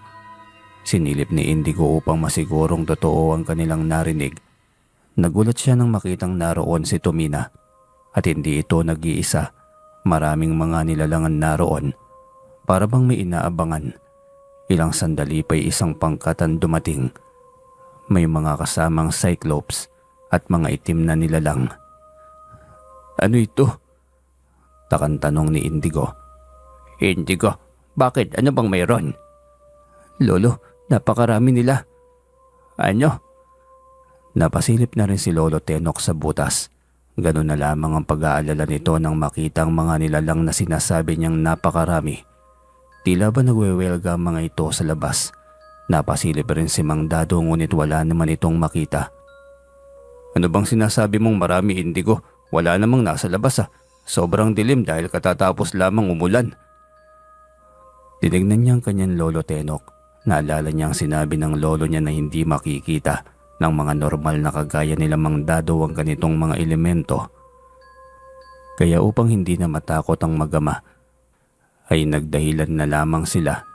[SPEAKER 1] Sinilip ni Indigo upang masigurong totoo ang kanilang narinig. Nagulat siya nang makitang naroon si Tomina. At hindi ito nag-iisa. Maraming mga nilalangan naroon. Para bang may inaabangan. Ilang sandali pa'y isang pangkat ang dumating. May mga kasamang cyclops at mga itim na nilalang.
[SPEAKER 2] Ano ito?
[SPEAKER 1] Takang tanong ni Indigo.
[SPEAKER 2] Indigo, bakit? Ano bang mayroon? Lolo, napakarami nila. Ano?
[SPEAKER 1] Napasilip na rin si Lolo Tenok sa butas. Ganun na lamang ang pag-aalala nito nang makita ang mga nilalang na sinasabi niyang napakarami. Tila ba nagwewelga ang mga ito sa labas? Napasilip rin si Mang Dado ngunit wala naman itong makita.
[SPEAKER 2] Ano bang sinasabi mong marami, Indigo? Wala namang nasa labas ah. Sobrang dilim dahil katatapos lamang umulan.
[SPEAKER 1] Tinignan niya ang kanyang Lolo Tenok. Naalala niya ang sinabi ng lolo niya na hindi makikita ng mga normal na kagaya nila Mang Dado ang ganitong mga elemento. Kaya upang hindi na matakot ang magama, ay nagdahilan na lamang sila.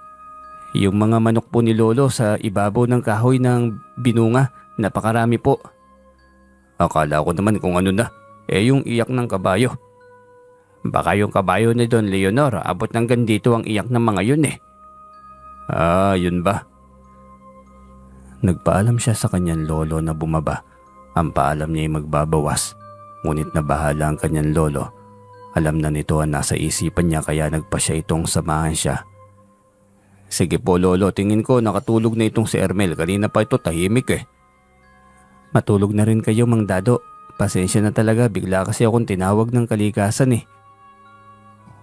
[SPEAKER 2] Yung mga manok po ni Lolo sa ibabaw ng kahoy ng binunga, napakarami po. Akala ko naman kung ano na, yung iyak ng kabayo. Baka yung kabayo ni Don Leonor, abot ng gandito ang iyak ng mga yun eh.
[SPEAKER 1] Ah, yun ba? Nagpaalam siya sa kanyang lolo na bumaba. Ang paalam niya ay magbabawas. Ngunit nabahala ang kanyang lolo. Alam na nito ang nasa isipan niya kaya nagpa siya itong samahan siya.
[SPEAKER 2] Sige po Lolo, tingin ko nakatulog na itong si Ermel. Kanina pa ito tahimik eh.
[SPEAKER 1] Matulog na rin kayo, Mang Dado. Pasensya na talaga, bigla kasi akong tinawag ng kalikasan eh.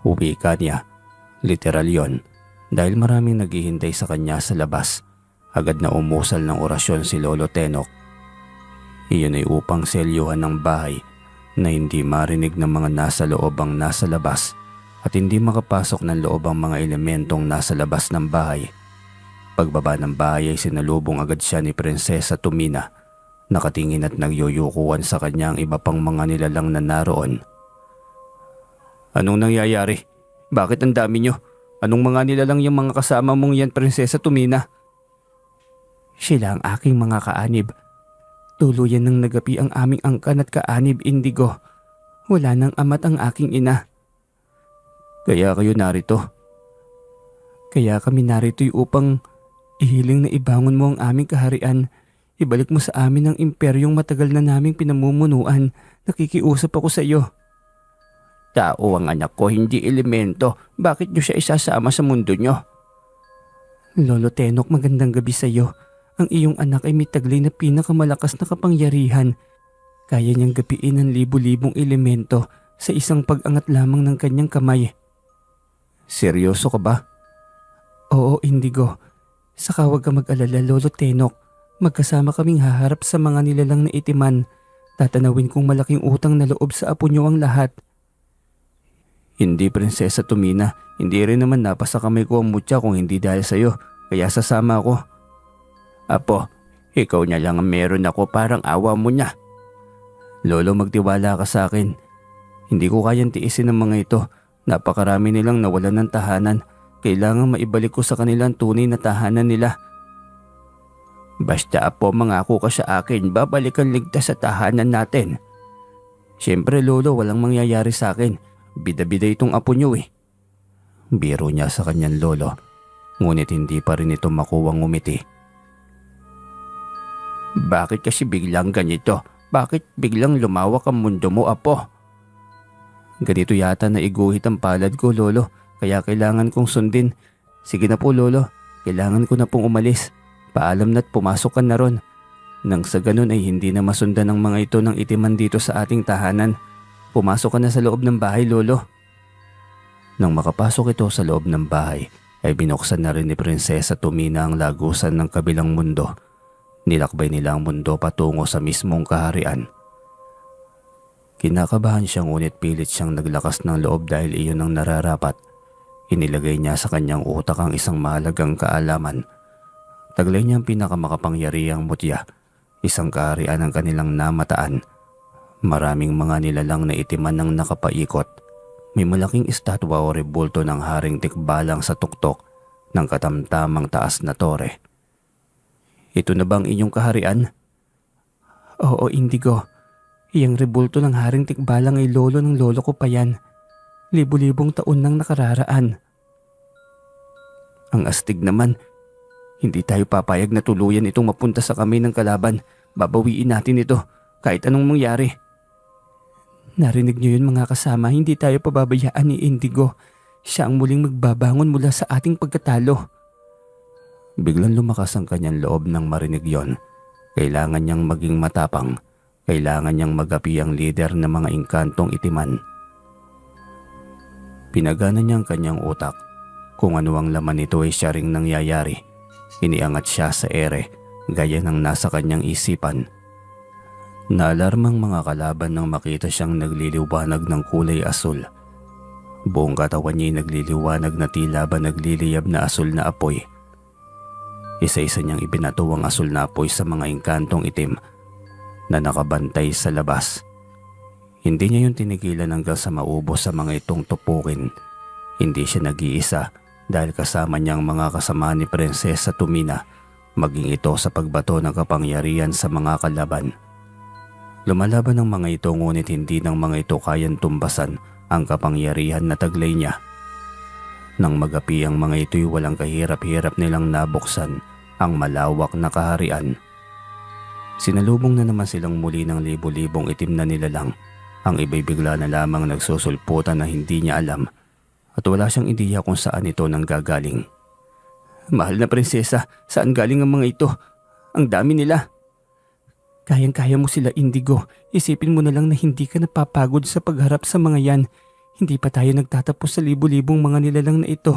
[SPEAKER 1] Uwi ka niya. Literal yon. Dahil maraming naghihintay sa kanya sa labas. Agad na umusal ng orasyon si Lolo Tenok. Iyon ay upang selyuhan ng bahay na hindi marinig ng mga nasa loob ang nasa labas at hindi makapasok ng loob ang mga elementong nasa labas ng bahay. Pagbaba ng bahay ay sinalubong agad siya ni Prinsesa Tomina. Nakatingin at nagyuyukuan sa kanya ang iba pang mga nilalang na naroon.
[SPEAKER 2] Anong nangyayari? Bakit ang dami nyo? Anong mga nilalang yung mga kasama mong yan, Prinsesa Tomina?
[SPEAKER 1] Sila ang aking mga kaanib. Tuluyan ng nagapi ang aming angkan at kaanib, Indigo.
[SPEAKER 2] Wala nang ama't ang aking ina.
[SPEAKER 1] Kaya kayo narito.
[SPEAKER 2] Kaya kami narito'y upang ihiling na ibangon mo ang aming kaharian. Ibalik mo sa amin ang imperyong matagal na naming pinamumunuan. Nakikiusap ako sa iyo.
[SPEAKER 1] Tao ang anak ko, hindi elemento. Bakit niyo siya isasama sa mundo niyo?
[SPEAKER 2] Lolo Tenok, magandang gabi sa iyo. Ang iyong anak ay may taglay na pinakamalakas na kapangyarihan. Kaya niyang gapiin ang libu-libong elemento sa isang pag-angat lamang ng kanyang kamay.
[SPEAKER 1] Seryoso ka ba?
[SPEAKER 2] Oo, Indigo. Saka huwag ka mag-alala, Lolo Tenok. Magkasama kaming haharap sa mga nilalang na itiman. Tatanawin kong malaking utang na loob sa apo niyo ang lahat.
[SPEAKER 1] Hindi, Prinsesa Tomina. Hindi rin naman napasa kamay ko ang mutya kung hindi dahil sa'yo. Kaya sasama ako. Apo, ikaw na lang ang meron ako, parang awa mo niya. Lolo, magtiwala ka sa akin. Hindi ko kayang tiisin ang mga ito. Napakarami nilang nawalan ng tahanan. Kailangan maibalik ko sa kanila ang tunay na tahanan nila. Basta apo, mangako ka sa akin, babalikan ligtas sa tahanan natin. Siyempre Lolo, walang mangyayari sa akin. Bida-bida itong apo niyo eh. Biro niya sa kanyang lolo. Ngunit hindi pa rin ito makuwang umiti. Bakit kasi biglang ganito? Bakit biglang lumawak ang mundo mo, apo? Ganito yata na iguhit ang palad ko, Lolo. Kaya kailangan kong sundin. Sige na po, Lolo. Kailangan ko na pong umalis. Paalam na't pumasok ka na ron. Nang sa ganun ay hindi na masundan ang mga ito ng itiman dito sa ating tahanan. Pumasok ka na sa loob ng bahay, Lolo. Nang makapasok ito sa loob ng bahay, ay binuksan na rin ni Prinsesa Tomina ang lagusan ng kabilang mundo. Nilakbay nila ang mundo patungo sa mismong kaharian. Kinakabahan siya ngunit pilit siyang naglakas ng loob dahil iyon ang nararapat. Inilagay niya sa kanyang utak ang isang mahalagang kaalaman. Taglay niya ang pinakamakapangyarihang mutya, isang kaharian ang kanilang namataan. Maraming mga nilalang na itiman ang nakapaikot. May malaking estatwa o rebulto ng haring tikbalang sa tuktok ng katamtamang taas na tore. Ito na bang inyong kaharian?
[SPEAKER 2] Oo, Indigo. Iyang rebulto ng haring tikbalang ay lolo ng lolo ko pa yan. Libu-libong taon nang nakararaan.
[SPEAKER 1] Ang astig naman. Hindi tayo papayag na tuluyan itong mapunta sa kamay ng kalaban. Babawiin natin ito kahit anong mangyari.
[SPEAKER 2] Narinig niyo yun mga kasama, hindi tayo pababayaan ni Indigo. Siya ang muling magbabangon mula sa ating pagkatalo.
[SPEAKER 1] Biglang lumakas ang kanyang loob nang marinig yon. Kailangan niyang maging matapang. Kailangan niyang magapi ang lider ng mga inkantong itiman. Pinagana niya ang kanyang utak. Kung ano ang laman nito ay siya ring nangyayari. Iniangat siya sa ere, gaya ng nasa kanyang isipan. Naalarmang mga kalaban nang makita siyang nagliliwanag ng kulay asul. Buong katawan niya'y nagliliwanag na tila ba nagliliyab na asul na apoy. Isa-isa niyang ibinato ang asul na apoy sa mga inkantong itim na nakabantay sa labas. Hindi niya yung tinigilan hanggang sa maubos sa mga itong tupukin. Hindi siya nag-iisa dahil kasama niyang mga kasama ni Prinsesa Tomina, maging ito sa pagbato ng kapangyarihan sa mga kalaban. Lumalaban ang mga ito ngunit hindi ng mga ito kayang tumbasan ang kapangyarihan na taglay niya. Nang magapi ang mga ito'y walang kahirap-hirap nilang nabuksan ang malawak na kaharian. Sinalubong na naman silang muli ng libo-libong itim na nilalang. Ang iba'y bigla na lamang nagsusulputan na hindi niya alam at wala siyang ideya kung saan ito nanggagaling. Mahal na prinsesa, saan galing ang mga ito? Ang dami nila.
[SPEAKER 2] Kayang-kaya mo sila, Indigo. Isipin mo na lang na hindi ka napapagod sa pagharap sa mga yan. Hindi pa tayo nagtatapos sa libu-libong mga nilalang na ito.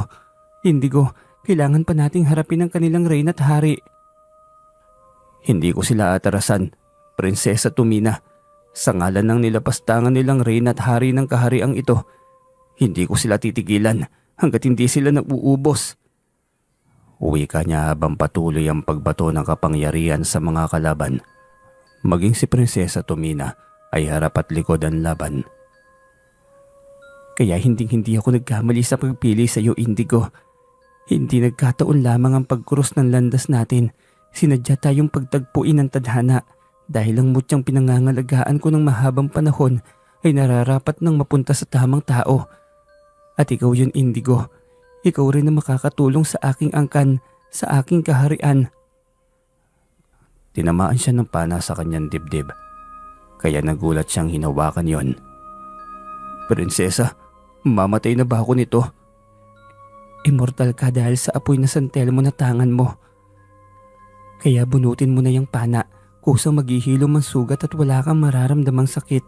[SPEAKER 2] Indigo, kailangan pa nating harapin ang kanilang reyna at hari.
[SPEAKER 1] Hindi ko sila atarasan, Prinsesa Tomina. Sa ngalan ng nilapastangan nilang reyna at hari ng kahariang ito, hindi ko sila titigilan hanggat hindi sila nauubos. Uwi ka niya habang patuloy ang pagbato ng kapangyarihan sa mga kalaban. Maging si Prinsesa Tomina ay harap at likod ang laban.
[SPEAKER 2] Kaya hindi ako nagkamali sa pagpili sa iyo, Indigo. Hindi nagkataon lamang ang pagkuros ng landas natin. Sinadya tayong pagtagpuin ng tadhana dahil ang mutyang pinangangalagaan ko ng mahabang panahon ay nararapat nang mapunta sa tamang tao. At ikaw yun, Indigo. Ikaw rin na makakatulong sa aking angkan, sa aking kaharian.
[SPEAKER 1] Tinamaan siya ng pana sa kanyang dibdib. Kaya nagulat siyang hinawakan yon. Prinsesa, mamatay na ba ako nito?
[SPEAKER 2] Immortal ka dahil sa apoy na santelmo na tangan mo. Kaya bunutin mo na yung pana, kusang maghihilom ang sugat at wala kang mararamdamang sakit.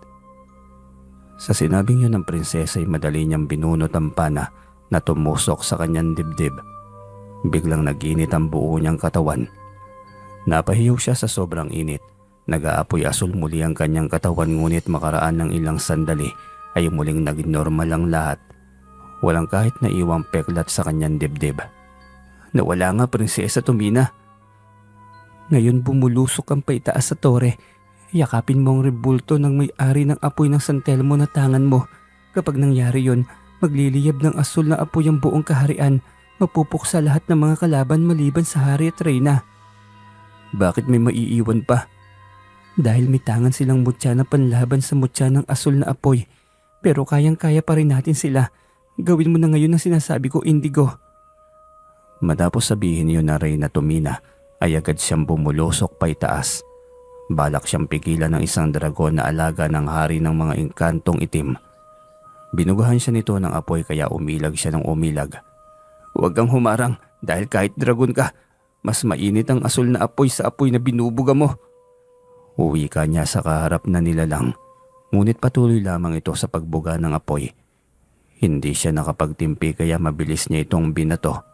[SPEAKER 1] Sa sinabing yun ng prinsesa ay madali niyang binunot ang pana na tumusok sa kanyang dibdib. Biglang naginit ang buo niyang katawan. Napahiyaw siya sa sobrang init. Nag-aapoy asul muli ang kanyang katawan, ngunit makaraan ng ilang sandali ay muling naging normal ang lahat. Walang kahit na iwang peklat sa kanyang dibdib.
[SPEAKER 2] Nawala nga, Prinsesa Tomina. Ngayon bumulusok ang paitaas sa tore. Yakapin mo ang rebulto ng may-ari ng apoy ng santelmo na tangan mo. Kapag nangyari yon, magliliyab ng asul na apoy ang buong kaharian. Mapupuksa lahat ng mga kalaban maliban sa hari at reyna. Bakit may maiiwan pa? Dahil may tangan silang mutya na panlaban sa mutya ng asul na apoy. Pero kayang-kaya pa rin natin sila. Gawin mo na ngayon ang sinasabi ko, Indigo.
[SPEAKER 1] Matapos sabihin yun na Reyna Tomina ay agad siyang bumulusok paitaas. Balak siyang pigilan ng isang dragon na alaga ng hari ng mga engkantong itim. Binugahan siya nito ng apoy kaya umilag siya ng umilag. Huwag kang humarang dahil kahit dragon ka, mas mainit ang asul na apoy sa apoy na binubuga mo. Uwi ka niya sa kaharap na nilalang, ngunit patuloy lamang ito sa pagbuga ng apoy. Hindi siya nakapagtimpi kaya mabilis niya itong binato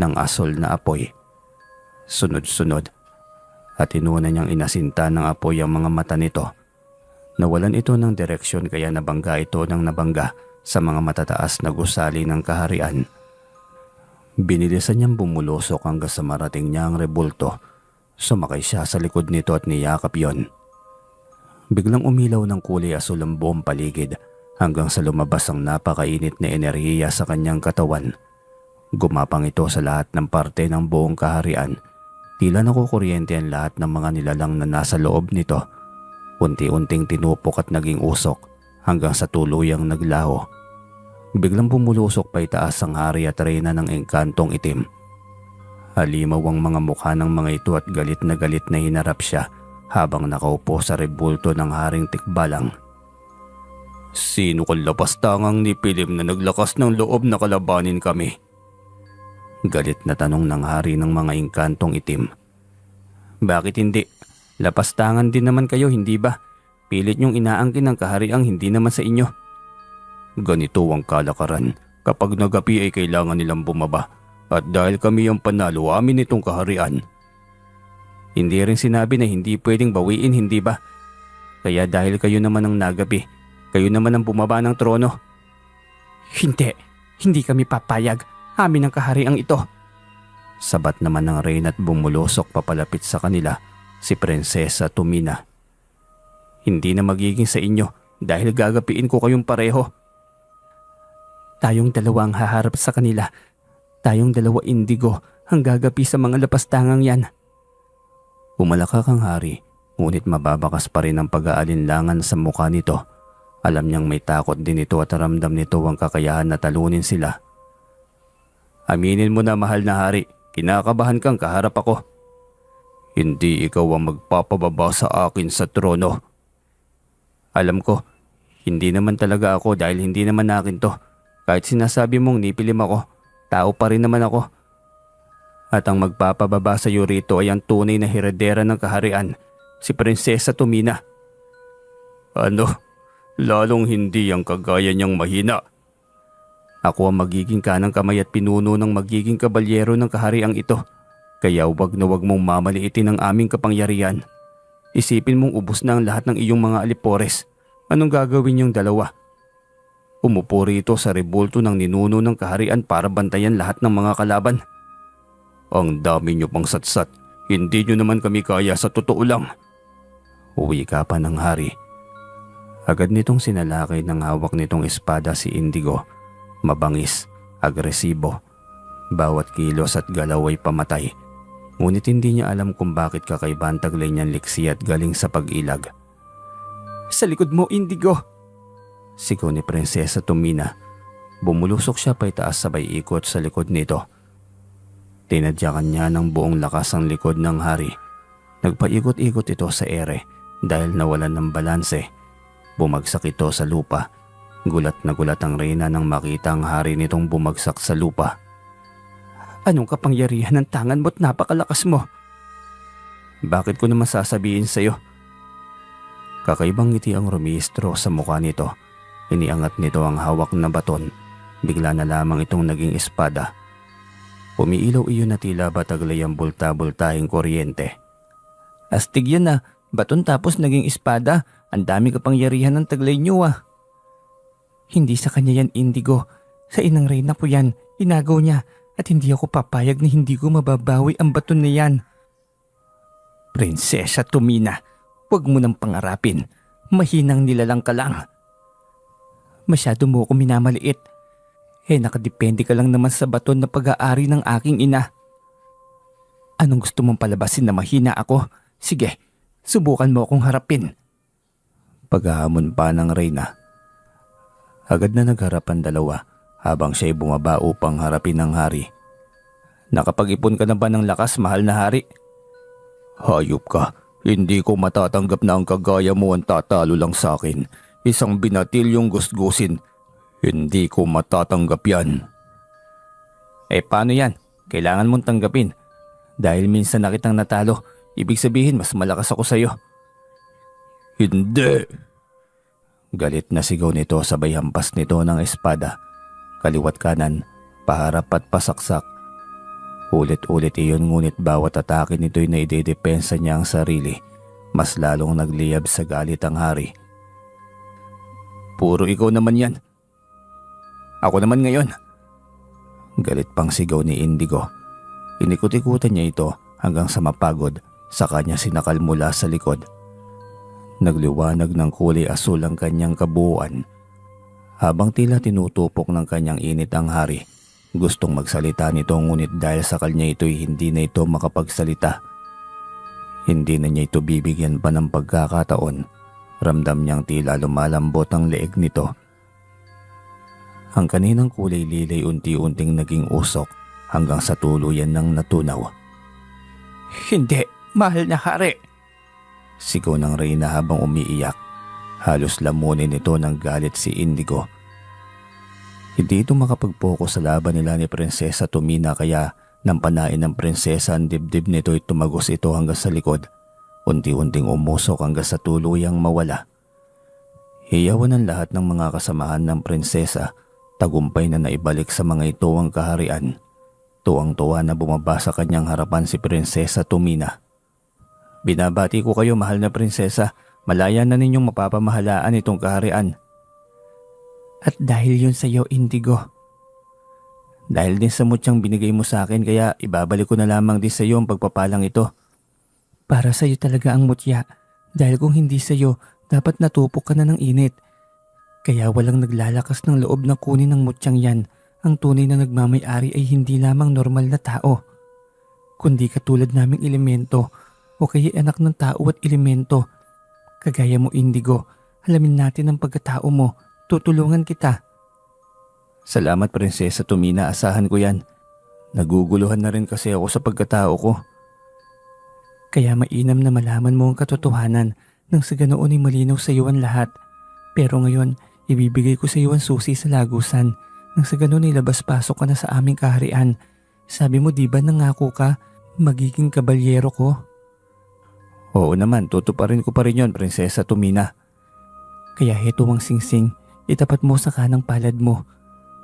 [SPEAKER 1] ng asul na apoy. Sunod-sunod at inuna niyang inasinta ng apoy ang mga mata nito. Nawalan ito ng direksyon kaya nabangga ito ng nabangga sa mga matataas na gusali ng kaharian. Binilisan niyang bumulusok hanggang sa marating niya ang rebulto. Sumakay siya sa likod nito at niyakap yon. Biglang umilaw ng kulay asul ang buong paligid hanggang sa lumabas ang napakainit na enerhiya sa kanyang katawan. Gumapang ito sa lahat ng parte ng buong kaharian. Tila nakukuryente ang lahat ng mga nilalang na nasa loob nito. Unti-unting tinupok at naging usok hanggang sa tuluyang naglaho. Biglang bumulusok pa itaas ang hari at reyna ng engkantong itim. Halimaw ang mga mukha ng mga ito at galit na hinarap siya habang nakaupo sa rebulto ng haring tikbalang. Sino kang lapastangang nipilim na naglakas ng loob na kalabanin kami? Galit na tanong ng hari ng mga engkantong itim. Bakit hindi? Lapastangan din naman kayo, hindi ba? Pilit niyong inaangkin ang kahariang hindi naman sa inyo. Ganito ang kalakaran. Kapag nagapi ay kailangan nilang bumaba. At dahil kami ang panalo, amin itong kaharian. Hindi rin sinabi na hindi pwedeng bawiin, hindi ba? Kaya dahil kayo naman ang nagapi, kayo naman ang bumaba ng trono. Hindi kami papayag. Amin ang kahariang ito. Sabat naman ng reyna at bumulusok papalapit sa kanila si Prinsesa Tomina. Hindi na magiging sa inyo dahil gagapiin ko kayong pareho. Tayong dalawa ang haharap sa kanila. Tayong dalawa, Indigo, ang gagapi sa mga lapastangang yan. Umalakak ang hari, ngunit mababakas pa rin ang pag-aalinlangan sa mukha nito. Alam niyang may takot din ito at ramdam nito ang kakayahan na talunin sila. Aminin mo na, mahal na hari, kinakabahan kang kaharap ako. Hindi ikaw ang magpapababa sa akin sa trono. Alam ko, hindi naman talaga ako dahil hindi naman akin to. Kahit sinasabi mong nipilim ako, tao pa rin naman ako. At ang magpapababa sa iyo rito ay ang tunay na heredera ng kaharian, si Prinsesa Tomina. Ano? Lalong hindi ang kagaya niyang mahina. Ako ang magiging kanang kamay at pinuno ng magiging kabalyero ng kahariang ito. Kaya wag na wag mong mamaliitin ang aming kapangyarihan. Isipin mong ubos na ang lahat ng iyong mga alipores. Anong gagawin niyong dalawa? Umupo rito sa rebulto ng ninuno ng kaharian para bantayan lahat ng mga kalaban. Ang dami niyo pang satsat. Hindi niyo naman kami kaya sa totoo lang. Uwi ka pa ng hari. Agad nitong sinalakay ng hawak nitong espada si Indigo. Mabangis, agresibo. Bawat kilos at galaw ay pamatay. Ngunit hindi niya alam kung bakit kakaiba ang taglay niyang liksi at galing sa pag-ilag. Sa likod mo, Indigo! Sigaw ni Prinsesa Tumina. Bumulusok siya pa itaas sabay ikot sa likod nito. Tinadyakan niya ng buong lakas ang likod ng hari. Nagpaikot-ikot ito sa ere dahil nawalan ng balanse. Bumagsak ito sa lupa. Gulat na gulat ang reyna nang makita ang hari nitong bumagsak sa lupa.
[SPEAKER 2] Anong kapangyarihan ng tangan mo't napakalakas mo?
[SPEAKER 1] Bakit ko naman sasabihin sa'yo? Kakaibang ngiti ang rumihistro sa mukha nito. Iniangat nito ang hawak na baton. Bigla na lamang itong naging espada. Umiilaw iyon na tila bataglay ang bulta-bultahing kuryente.
[SPEAKER 2] Astig yan na, baton tapos naging espada. Ang dami kapangyarihan ng taglay niyo ah. Hindi sa kanya yan, Indigo. Sa inang reyna ko yan, inagaw niya. At hindi ako papayag na hindi ko mababawi ang baton na yan. Prinsesa Tumina, huwag mo nang pangarapin. Mahinang nilalang ka lang. Masyado mo ako minamaliit. Nakadepende ka lang naman sa baton na pag-aari ng aking ina. Anong gusto mong palabasin na mahina ako? Sige, subukan mo akong harapin.
[SPEAKER 1] Paghahamon pa ng reyna. Agad na nagharap ang dalawa habang siya'y bumaba upang harapin ng hari. Nakapag-ipon ka na ba ng lakas, mahal na hari? Hayop ka, hindi ko matatanggap na ang kagaya mo ang tatalo lang sa akin. Isang binatilyong gusgusin. Hindi ko matatanggap yan.
[SPEAKER 2] Paano yan? Kailangan mong tanggapin. Dahil minsan na kitang natalo, ibig sabihin mas malakas ako sa'yo.
[SPEAKER 1] Hindi! Galit na sigaw nito sabay hampas nito ng espada. Kaliwat kanan, paharap at pasaksak. Ulit-ulit iyon ngunit bawat atake nito'y naidedepensa niya ang sarili. Mas lalong nagliyab sa galit ang hari.
[SPEAKER 2] Puro ikaw naman yan. Ako naman ngayon.
[SPEAKER 1] Galit pang sigaw ni Indigo. Inikot-ikutan niya ito hanggang sa mapagod, saka niya sinakal mula sa likod. Nagliwanag ng kulay asul ang kanyang kabuuan. Habang tila tinutupok ng kanyang init ang hari, gustong magsalita nito ngunit dahil sa kanya ito'y hindi na ito makapagsalita. Hindi na niya ito bibigyan pa ng pagkakataon. Ramdam niyang tila lumalambot ang leeg nito. Ang kaninang kulay lilay unti-unting naging usok hanggang sa tuluyan ng natunaw.
[SPEAKER 2] Hindi, mahal na hari.
[SPEAKER 1] Sigaw ng reyna habang umiiyak. Halos lamunin ito ng galit si Indigo. Hindi ito makapag-focus sa laban nila ni Prinsesa Tumina kaya nang panain ng prinsesa ang dibdib nito'y tumagos ito hanggang sa likod. Unti-unting umusok hanggang sa tuluyang mawala. Hiyawan ang lahat ng mga kasamahan ng prinsesa. Tagumpay na naibalik sa mga ito ang kaharian. Tuwang-tuwa na bumaba sa kanyang harapan si Prinsesa Tumina. Binabati ko kayo, mahal na prinsesa. Malaya na ninyong mapapamahalaan itong kaharian.
[SPEAKER 2] At dahil yun sa iyo, Indigo.
[SPEAKER 1] Dahil din sa mutyang binigay mo sa akin kaya ibabalik ko na lamang din sa iyo ang pagpapalang ito.
[SPEAKER 2] Para sa iyo talaga ang mutya. Dahil kung hindi sa iyo, dapat natupok ka na ng init. Kaya walang naglalakas ng loob na kunin ng mutyang yan. Ang tunay na nagmamay-ari ay hindi lamang normal na tao, kundi katulad naming elemento o kaya anak ng tao at elemento. Kagaya mo, Indigo, alamin natin ang pagkatao mo. Tutulungan kita.
[SPEAKER 1] Salamat, Prinsesa Tumina. Asahan ko yan. Naguguluhan na rin kasi ako sa pagkatao ko.
[SPEAKER 2] Kaya mainam na malaman mo ang katotohanan nang sa ganoon ay malinaw sa iyo ang lahat. Pero ngayon, ibibigay ko sa iyo ang susi sa lagusan. Nang sa ganoon ay labas-pasok ka na sa aming kaharian. Sabi mo di ba nangako ka, magiging kabalyero ko?
[SPEAKER 1] Oo naman, tutuparin ko pa rin yun, Prinsesa Tumina.
[SPEAKER 2] Kaya heto ang singsing, itapat mo sa kanang palad mo.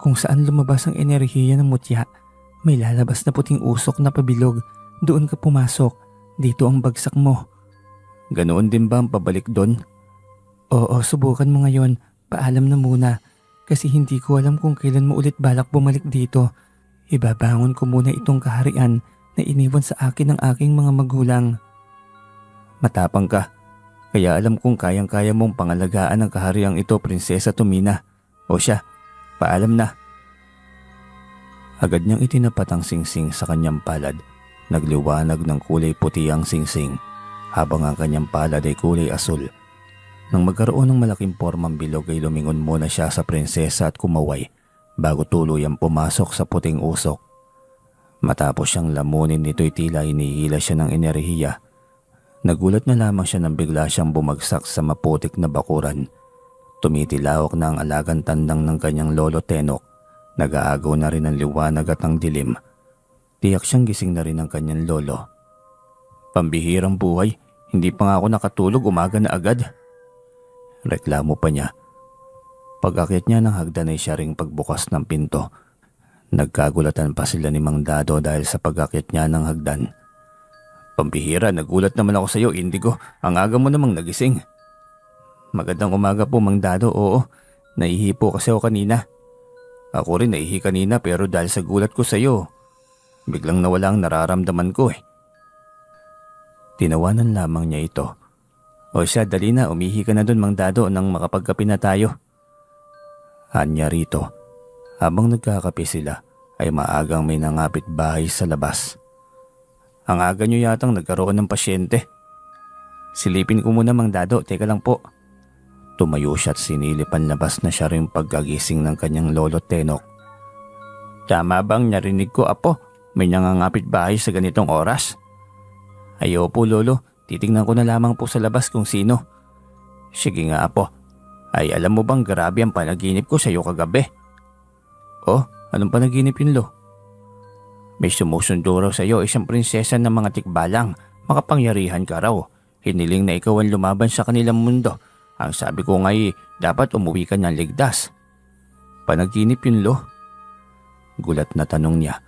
[SPEAKER 2] Kung saan lumabas ang enerhiya ng mutya, may lalabas na puting usok na pabilog. Doon ka pumasok, dito ang bagsak mo.
[SPEAKER 1] Ganoon din ba ang pabalik doon?
[SPEAKER 2] Oo, subukan mo ngayon. Paalam na muna. Kasi hindi ko alam kung kailan mo ulit balak bumalik dito. Ibabangon ko muna itong kaharian na iniwan sa akin ng aking mga magulang.
[SPEAKER 1] Matapang ka. Kaya alam kong kayang-kaya mong pangalagaan ang kahariang ito, Prinsesa Tumina. O siya, paalam na. Agad niyang itinapat ang singsing sa kanyang palad. Nagliwanag ng kulay puti ang singsing, habang ang kanyang palad ay kulay asul. Nang magkaroon ng malaking formang bilog ay lumingon muna siya sa prinsesa at kumaway bago tuluyang pumasok sa puting usok. Matapos siyang lamunin nito'y tila hinihila siya ng enerhiya. Nagulat na lamang siya nang bigla siyang bumagsak sa maputik na bakuran. Tumitilawak na ang alagang tandang ng kanyang lolo Tenok. Nag-aagaw na rin ang liwanag at ang dilim. Tiyak siyang gising na rin ang kanyang lolo. Pambihirang buhay, hindi pa nga ako nakatulog, umaga na agad. Reklamo pa niya. Pag-akyat niya ng hagdan ay siya ring pagbukas ng pinto. Nagkagulatan pa sila ni Mang Dado dahil sa pag-akyat niya ng hagdan. Pambihira, nagulat naman ako sa iyo, Indigo. Ang aga mo namang nagising. Magandang umaga po, Mang Dado. Oo, naihi po kasi ako kanina. Ako rin naihi kanina pero dahil sa gulat ko sa iyo, biglang nawala ang nararamdaman ko eh. Tinawanan lamang niya ito. O siya, dali na, umihi ka na dun, Mang Dado, nang makapagkape na tayo. Anya rito. Habang nagkakape sila, ay maagang may nangapit bahay sa labas. Ang aga nyo yatang nagkaroon ng pasyente. Silipin ko muna, Mang Dado, teka lang po. Tumayo siya at sinilip ang labas na siya rin pagkagising ng kanyang lolo Tenok. Tama bang narinig ko, Apo? May nangangapit bahay sa ganitong oras? Ayo po, Lolo. Titingnan ko na lamang po sa labas kung sino. Sige nga, Apo. Ay, alam mo bang grabe ang panaginip ko sa iyo kagabi? Oh, anong panaginip yun, Lo? May sumusundo raw sa iyo isang prinsesa ng mga tikbalang. Makapangyarihan ka raw. Hiniling na ikaw ang lumaban sa kanilang mundo. Ang sabi ko nga'y dapat umuwi ka ng ligtas. Panaginip yun, Lo? Gulat na tanong niya.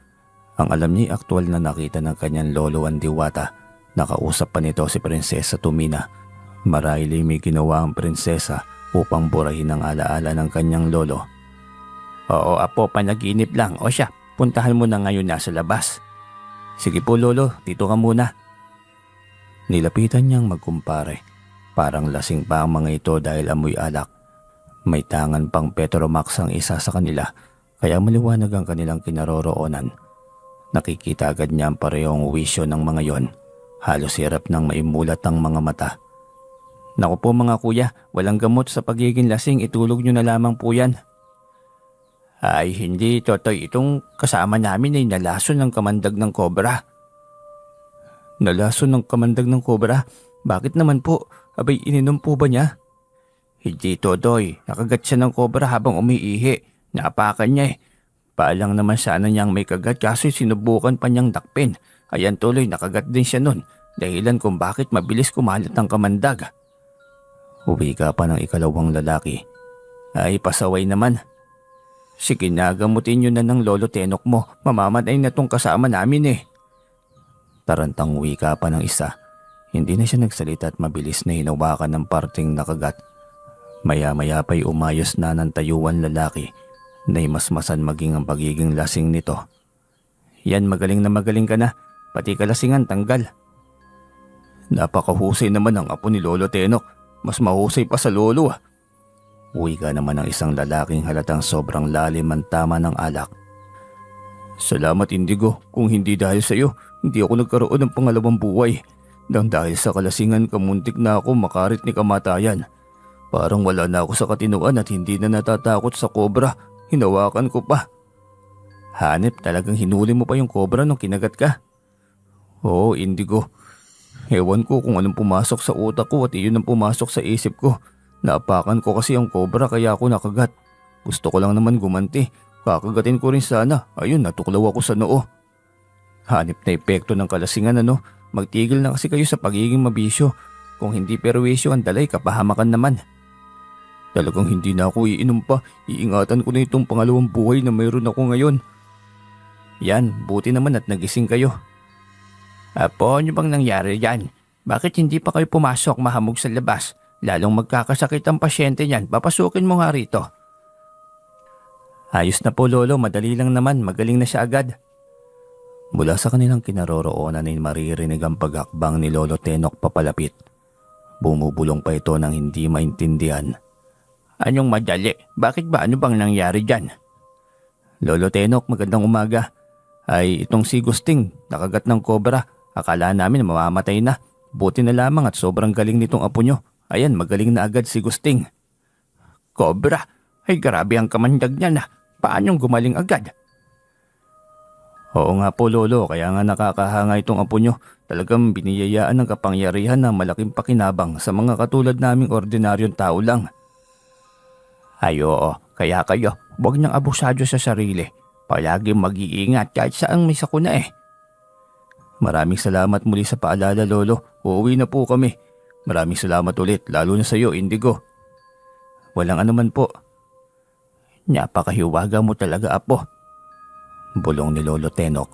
[SPEAKER 1] Ang alam niya aktual na nakita ng kanyang lolo ang diwata. Nakausap pa nito si Prinsesa Tumina. Marahil may ginawa ang prinsesa upang burahin ang alaala ng kanyang lolo. Oo, Apo, panaginip lang. O siya, puntahan mo na ngayon nasa labas. Sige po, Lolo, dito ka muna. Nilapitan niyang magkumpare. Parang lasing pa ang mga ito dahil amoy alak. May tangan pang Petromax ang isa sa kanila, kaya maliwanag ang kanilang kinaroroonan. Nakikita agad niya ang parehong wisyo ng mga yon. Halos hirap nang maimulat ang mga mata. Naku po mga kuya, walang gamot sa pagiging lasing, itulog nyo na lamang po yan. Ay hindi, Totoy, itong kasama namin ay nalason ng kamandag ng kobra. Nalason ng kamandag ng kobra? Bakit naman po? Abay, ininom po ba niya? Hindi, Totoy, nakagat siya ng kobra habang umiihi. Naapakan niya eh. Paalang naman sana niyang may kagat kaso sinubukan pa niyang dakpin. Ayan tuloy, nakagat din siya nun. Dahilan kung bakit mabilis kumalat ang kamandag. Uwi ka pa ng ikalawang lalaki. Ay, pasaway naman. Sige na, gamutin nyo na ng lolo Tenok mo. Mamamatay na tong kasama namin eh. Tarantang uwi ka pa ng isa. Hindi na siya nagsalita at mabilis na hinawakan ng parting nakagat. Maya-maya pa'y umayos na ng tayuan lalaki. Naimasmasan maging ang pagiging lasing nito. Yan, magaling na magaling ka na. Pati kalasingan tanggal. Napakahusay naman ang apo ni Lolo Tenok. Mas mahusay pa sa lolo ah. Uwi ka naman ng isang lalaking halatang sobrang lalim ang tama ng alak. Salamat, Indigo. Kung hindi dahil sa iyo, hindi ako nagkaroon ng pangalawang buhay. Nang dahil sa kalasingan, kamuntik na ako makarit ni kamatayan. Parang wala na ako sa katinuan at hindi na natatakot sa kobra. Hinawakan ko pa. Hanep, talagang hinuli mo pa yung kobra nung kinagat ka? Oo, Indigo. Ewan ko kung anong pumasok sa utak ko at iyon ang pumasok sa isip ko. Naapakan ko kasi ang kobra kaya ako nakagat. Gusto ko lang naman gumanti. Kakagatin ko rin sana. Ayun, natuklaw ako sa noo. Hanip na epekto ng kalasingan ano. Magtigil na kasi kayo sa pagiging mabisyo. Kung hindi perwisyo ang dalay, kapahamakan naman. Talagang hindi na ako iinom pa. Iingatan ko na itong pangalawang buhay na mayroon ako ngayon. Yan, buti naman at nagising kayo. Apo, ano bang nangyari yan? Bakit hindi pa kayo pumasok mahamog sa labas? Lalong magkakasakit ang pasyente niyan. Papasukin mo nga rito. Ayos na po, Lolo. Madali lang naman. Magaling na siya agad. Mula sa kanilang kinaroroonan ay maririnig ang paghakbang ni Lolo Tenok papalapit. Bumubulong pa ito nang hindi maintindihan. Anong madali? Bakit ba? Ano bang nangyari dyan? Lolo Tenok, magandang umaga. Ay, itong si Gusting, nakagat ng kobra. Akala namin mamamatay na. Buti na lamang at sobrang galing nitong apo nyo. Ayan, magaling na agad si Gusting. Cobra, ay grabe ang kamandag niya na. Paano gumaling agad? Oo nga po lolo, kaya nga nakakahanga itong apo nyo. Talagang biniyayaan ng kapangyarihan na malaking pakinabang sa mga katulad naming ordinaryong tao lang. Ay oo, kaya kayo, huwag niyang abusado sa sarili. Palagi mag-iingat kahit saan may sakuna eh. Maraming salamat muli sa paalala lolo, uuwi na po kami. Maraming salamat ulit, lalo na sa iyo, Indigo. Walang anuman po. Napakahiwaga mo talaga, apo. Bulong ni Lolo Tenok.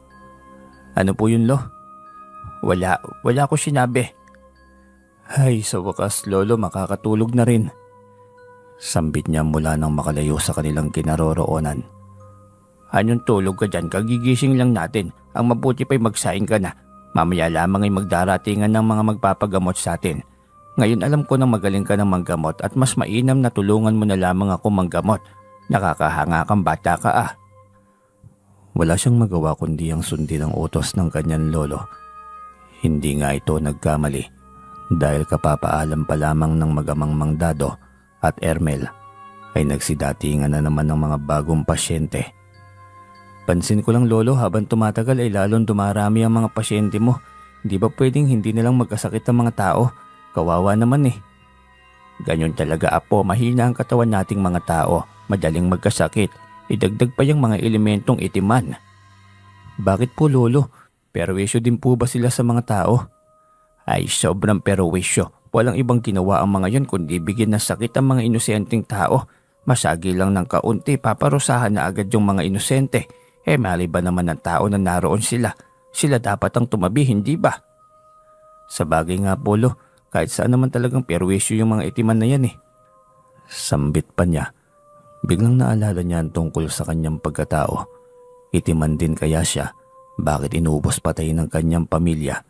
[SPEAKER 1] Ano po yun, lo? Wala ko sinabi. Ay, sa wakas, lolo, makakatulog na rin. Sambit niya mula nang makalayo sa kanilang kinaroroonan. Anong tulog ka dyan? Kagigising lang natin. Ang mabuti pa'y magsaing ka na. Mamaya lamang ay magdaratingan ng mga magpapagamot sa atin. Ngayon alam ko na magaling ka ng manggamot at mas mainam na tulungan mo na lamang ako manggamot. Nakakahanga kang bata ka ah. Wala siyang magawa kundi ang sundin ang utos ng kanyang lolo. Hindi nga ito nagkamali dahil kapapaalam pa lamang ng magamang Mang Dado at Ermel ay nagsidatingan na naman ng mga bagong pasyente. Pansin ko lang lolo, habang tumatagal ay lalong dumarami ang mga pasyente mo. Di ba pwedeng hindi nilang magkasakit ang mga tao? Kawawa naman eh. Ganyan talaga apo, mahina ang katawan nating mga tao. Madaling magkasakit. Idagdag pa yung mga elementong itiman. Bakit po lolo? Perwisyo din po ba sila sa mga tao? Ay sobrang perwisyo. Walang ibang ginawa ang mga yon kundi bigyan ng sakit ang mga inosenteng tao. Masagi lang ng kaunti, paparusahan na agad yung mga inosente. Mali ba naman ng tao na naroon sila? Sila dapat ang tumabi, hindi ba? Sa bagay nga polo, kahit saan naman talagang perwisyo yung mga itiman na yan eh. Sambit pa niya. Biglang naalala niya ang tungkol sa kanyang pagkatao. Itiman din kaya siya, bakit inubos patay ng kanyang pamilya?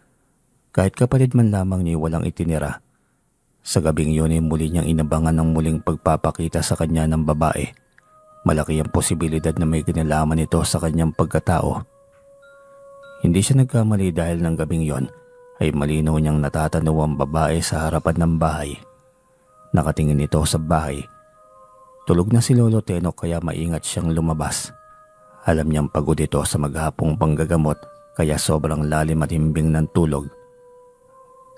[SPEAKER 1] Kahit kapatid man lamang niya walang itinira. Sa gabing yun ay muli niyang inabangan ng muling pagpapakita sa kanya ng babae. Malaki ang posibilidad na may kinalaman ito sa kanyang pagkatao. Hindi siya nagkamali dahil ng gabing yon ay malinaw niyang natatanaw ang babae sa harapan ng bahay. Nakatingin ito sa bahay. Tulog na si Lolo Tenok kaya maingat siyang lumabas. Alam niyang pagod ito sa maghapong panggagamot kaya sobrang lalim at himbing ng tulog.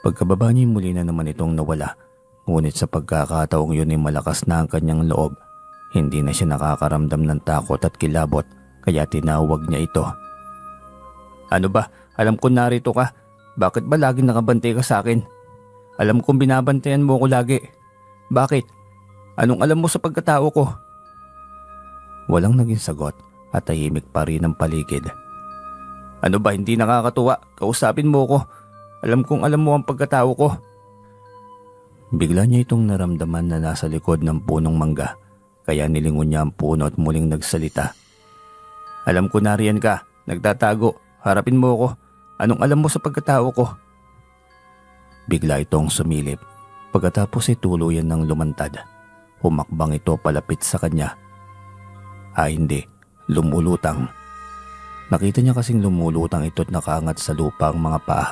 [SPEAKER 1] Pagkababa niya muli na naman itong nawala, ngunit sa pagkakataong yun ay malakas na ang kanyang loob. Hindi na siya nakakaramdam ng takot at kilabot kaya tinawag niya ito. Ano ba? Alam ko narito ka. Bakit ba laging nakabantay ka sa akin? Alam kong binabantayan mo ko lagi. Bakit? Anong alam mo sa pagkatao ko? Walang naging sagot at tahimik pa rin ang paligid. Ano ba, hindi nakakatuwa? Kausapin mo ko. Alam kong alam mo ang pagkatao ko. Bigla niya itong naramdaman na nasa likod ng punong mangga. Kaya nilingon niya ang puno at muling nagsalita. Alam ko na riyan ka. Nagtatago. Harapin mo ko. Anong alam mo sa pagkatao ko? Bigla itong sumilip. Pagkatapos ay tuluyan ng lumantad. Humakbang ito palapit sa kanya. Hindi. Lumulutang. Nakita niya kasing lumulutang ito't nakaangat sa lupa ang mga paa.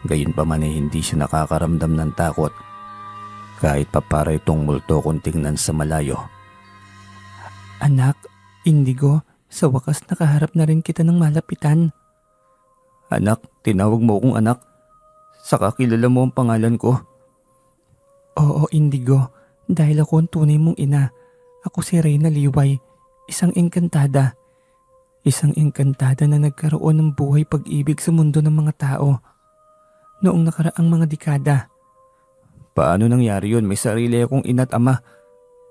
[SPEAKER 1] Gayunpaman ay hindi siya nakakaramdam ng takot. Kahit pa para itong multo kung tingnan sa malayo. Anak, Indigo, sa wakas nakaharap na rin kita ng malapitan. Anak, tinawag mo akong anak. Saka kilala mo ang pangalan ko. Oo, Indigo. Dahil ako ang tunay mong ina. Ako si Reyna Liway, isang engkantada. Isang engkantada na nagkaroon ng buhay pag-ibig sa mundo ng mga tao. Noong nakaraang mga dekada. Paano nangyari yun? May sarili akong ina't ama.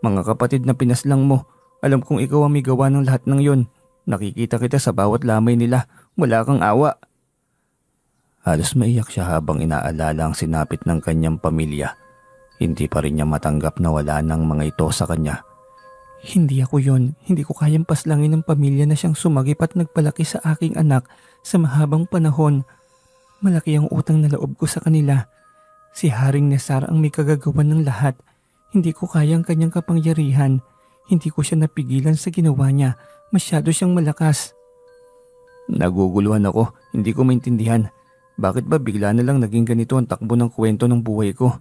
[SPEAKER 1] Mga kapatid na pinaslang mo. Alam kong ikaw ang may gawa ng lahat ng yun. Nakikita kita sa bawat lamay nila. Wala kang awa. Halos maiyak siya habang inaalala ang sinapit ng kanyang pamilya. Hindi pa rin niya matanggap na wala ng mga ito sa kanya. Hindi ako yun. Hindi ko kayang paslangin ng pamilya na siyang sumagip at nagpalaki sa aking anak sa mahabang panahon. Malaki ang utang na loob ko sa kanila. Si Haring Nesar ang may kagagawan ng lahat. Hindi ko kaya ang kanyang kapangyarihan. Hindi ko siya napigilan sa ginawa niya. Masyado siyang malakas. Naguguluhan ako. Hindi ko maintindihan. Bakit ba bigla na lang naging ganito ang takbo ng kwento ng buhay ko?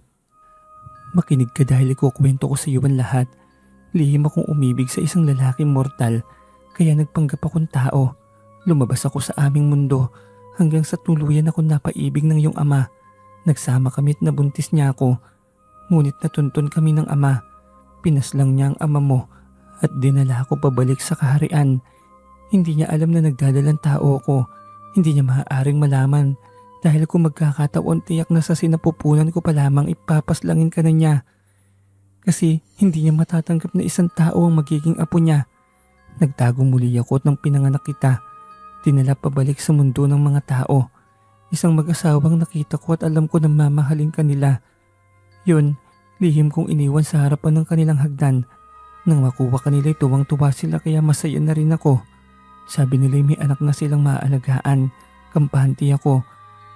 [SPEAKER 2] Makinig ka dahil ikukwento ko sa iyo ang lahat. Lihim akong umibig sa isang lalaking mortal, kaya nagpanggap akong tao. Lumabas ako sa aming mundo hanggang sa tuluyan ako napaibig ng iyong ama. Nagsama kami at nabuntis niya ako. Ngunit natuntun kami ng ama. Pinaslang niya ang ama mo at dinala ako pabalik sa kaharian. Hindi niya alam na nagdadalang tao ako. Hindi niya maaaring malaman dahil kung magkakataon tiyak na sa sinapupunan ko pa lamang ipapaslangin ka na niya. Kasi hindi niya matatanggap na isang tao ang magiging apo niya. Nagtago muli ako nang pinanganak kita. Dinala pabalik sa mundo ng mga tao. Isang mag-asawang nakita ko at alam ko na mamahalin ka nila. Yun, lihim kong iniwan sa harapan ng kanilang hagdan. Nang makuha kanila tuwang-tuwa sila kaya masaya na rin ako. Sabi nila may anak na silang maaalagaan. Kampante ako.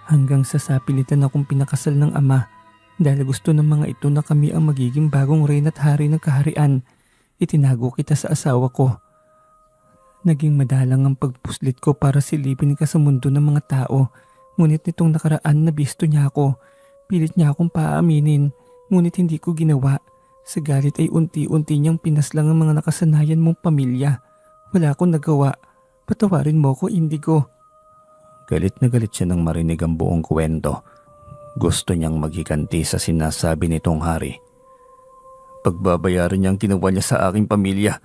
[SPEAKER 2] Hanggang sa sapilitan akong pinakasal ng ama. Dahil gusto ng mga ito na kami ang magiging bagong reyna at hari ng kaharian. Itinago kita sa asawa ko. Naging madalang ang pagpuslit ko para silipin ka sa mundo ng mga tao. Ngunit nitong nakaraan nabisto niya ako. Pilit niya akong paaminin. Ngunit hindi ko ginawa. Sa galit ay unti-unti niyang pinaslang ang mga nakasanayan mong pamilya. Wala akong nagawa. Patawarin mo ko, Indigo.
[SPEAKER 1] Galit na galit siya nang marinig ang buong kwento. Gusto niyang maghiganti sa sinasabi nitong hari. Pagbabayaran niya ang ginawa niya sa aking pamilya.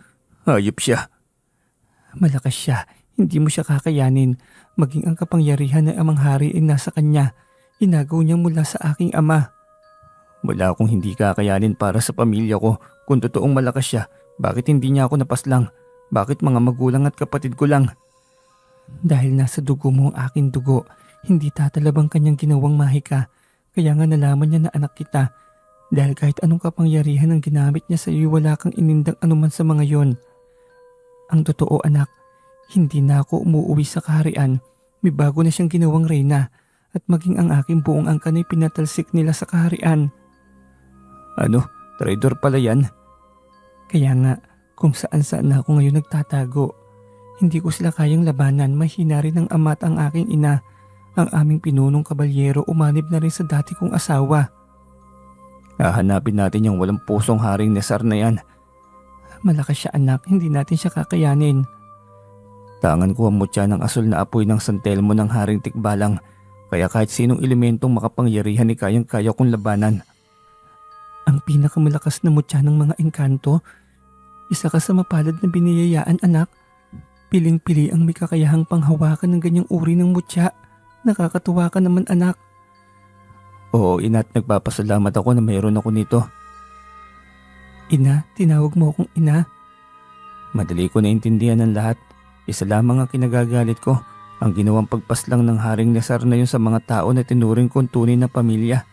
[SPEAKER 1] Hayop siya.
[SPEAKER 2] Malakas siya. Hindi mo siya kakayanin. Maging ang kapangyarihan ng amang hari ay nasa kanya. Inagaw niya mula sa aking ama.
[SPEAKER 1] Wala akong hindi kakayanin para sa pamilya ko. Kung totoong malakas siya, bakit hindi niya ako napaslang? Bakit mga magulang at kapatid ko lang?
[SPEAKER 2] Dahil nasa dugo mo ang aking dugo, hindi tatalabang kanyang ginawang mahika. Kaya nga nalaman niya na anak kita. Dahil kahit anong kapangyarihan ang ginamit niya sa iyo, wala kang inindang anuman sa mga yon. Ang totoo anak, hindi na ako umuwi sa kaharian. May bago na siyang ginawang reyna. At maging ang aking buong angkan ay pinatalsik nila sa kaharian.
[SPEAKER 1] Ano? Traidor pala yan?
[SPEAKER 2] Kaya nga, kung saan-saan na ako ngayon nagtatago. Hindi ko sila kayang labanan, mahina rin ang ama at ang aking ina. Ang aming pinunong kabalyero umanib na rin sa dati kong asawa.
[SPEAKER 1] Hahanapin natin yung walang pusong haring Nesar na yan.
[SPEAKER 2] Malakas siya anak, hindi natin siya kakayanin.
[SPEAKER 1] Tangan ko ang mutya ng asul na apoy ng santelmo ng haring tikbalang. Kaya kahit sinong elementong makapangyarihan ni kayang-kaya kong labanan.
[SPEAKER 2] Ang pinakamalakas na mutya ng mga engkanto, isa ka sa mapalad na biniyayaan anak. Piling-pili ang may kakayahang panghawakan ng ganyang uri ng mutya. Nakakatuwa ka naman anak.
[SPEAKER 1] Oo ina, at nagpapasalamat ako na mayroon ako nito.
[SPEAKER 2] Ina, tinawag mo akong ina.
[SPEAKER 1] Madali ko naintindihan ng lahat. Isa lamang ang kinagagalit ko. Ang ginawang pagpaslang ng haring Nesar na yun sa mga tao na tinuring kong tunay na pamilya.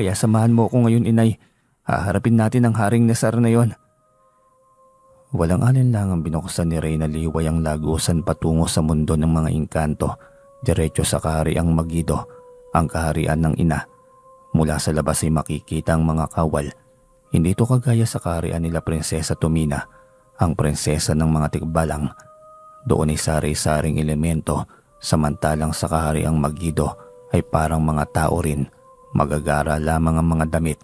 [SPEAKER 1] Kaya samahan mo ako ngayon inay. Haharapin natin ang haring Nesar na yon. Walang alinlangang binuksan ni Reyna Liway ang lagusan patungo sa mundo ng mga engkanto. Diretso sa kahariang Magido, ang kaharian ng ina. Mula sa labas ay makikita ang mga kawal. Hindi ito kagaya sa kaharian nila Prinsesa Tomina, ang prinsesa ng mga tikbalang. Doon ay sari-saring elemento, samantalang sa kahariang Magido ay parang mga tao rin. Magagara lamang ang mga damit.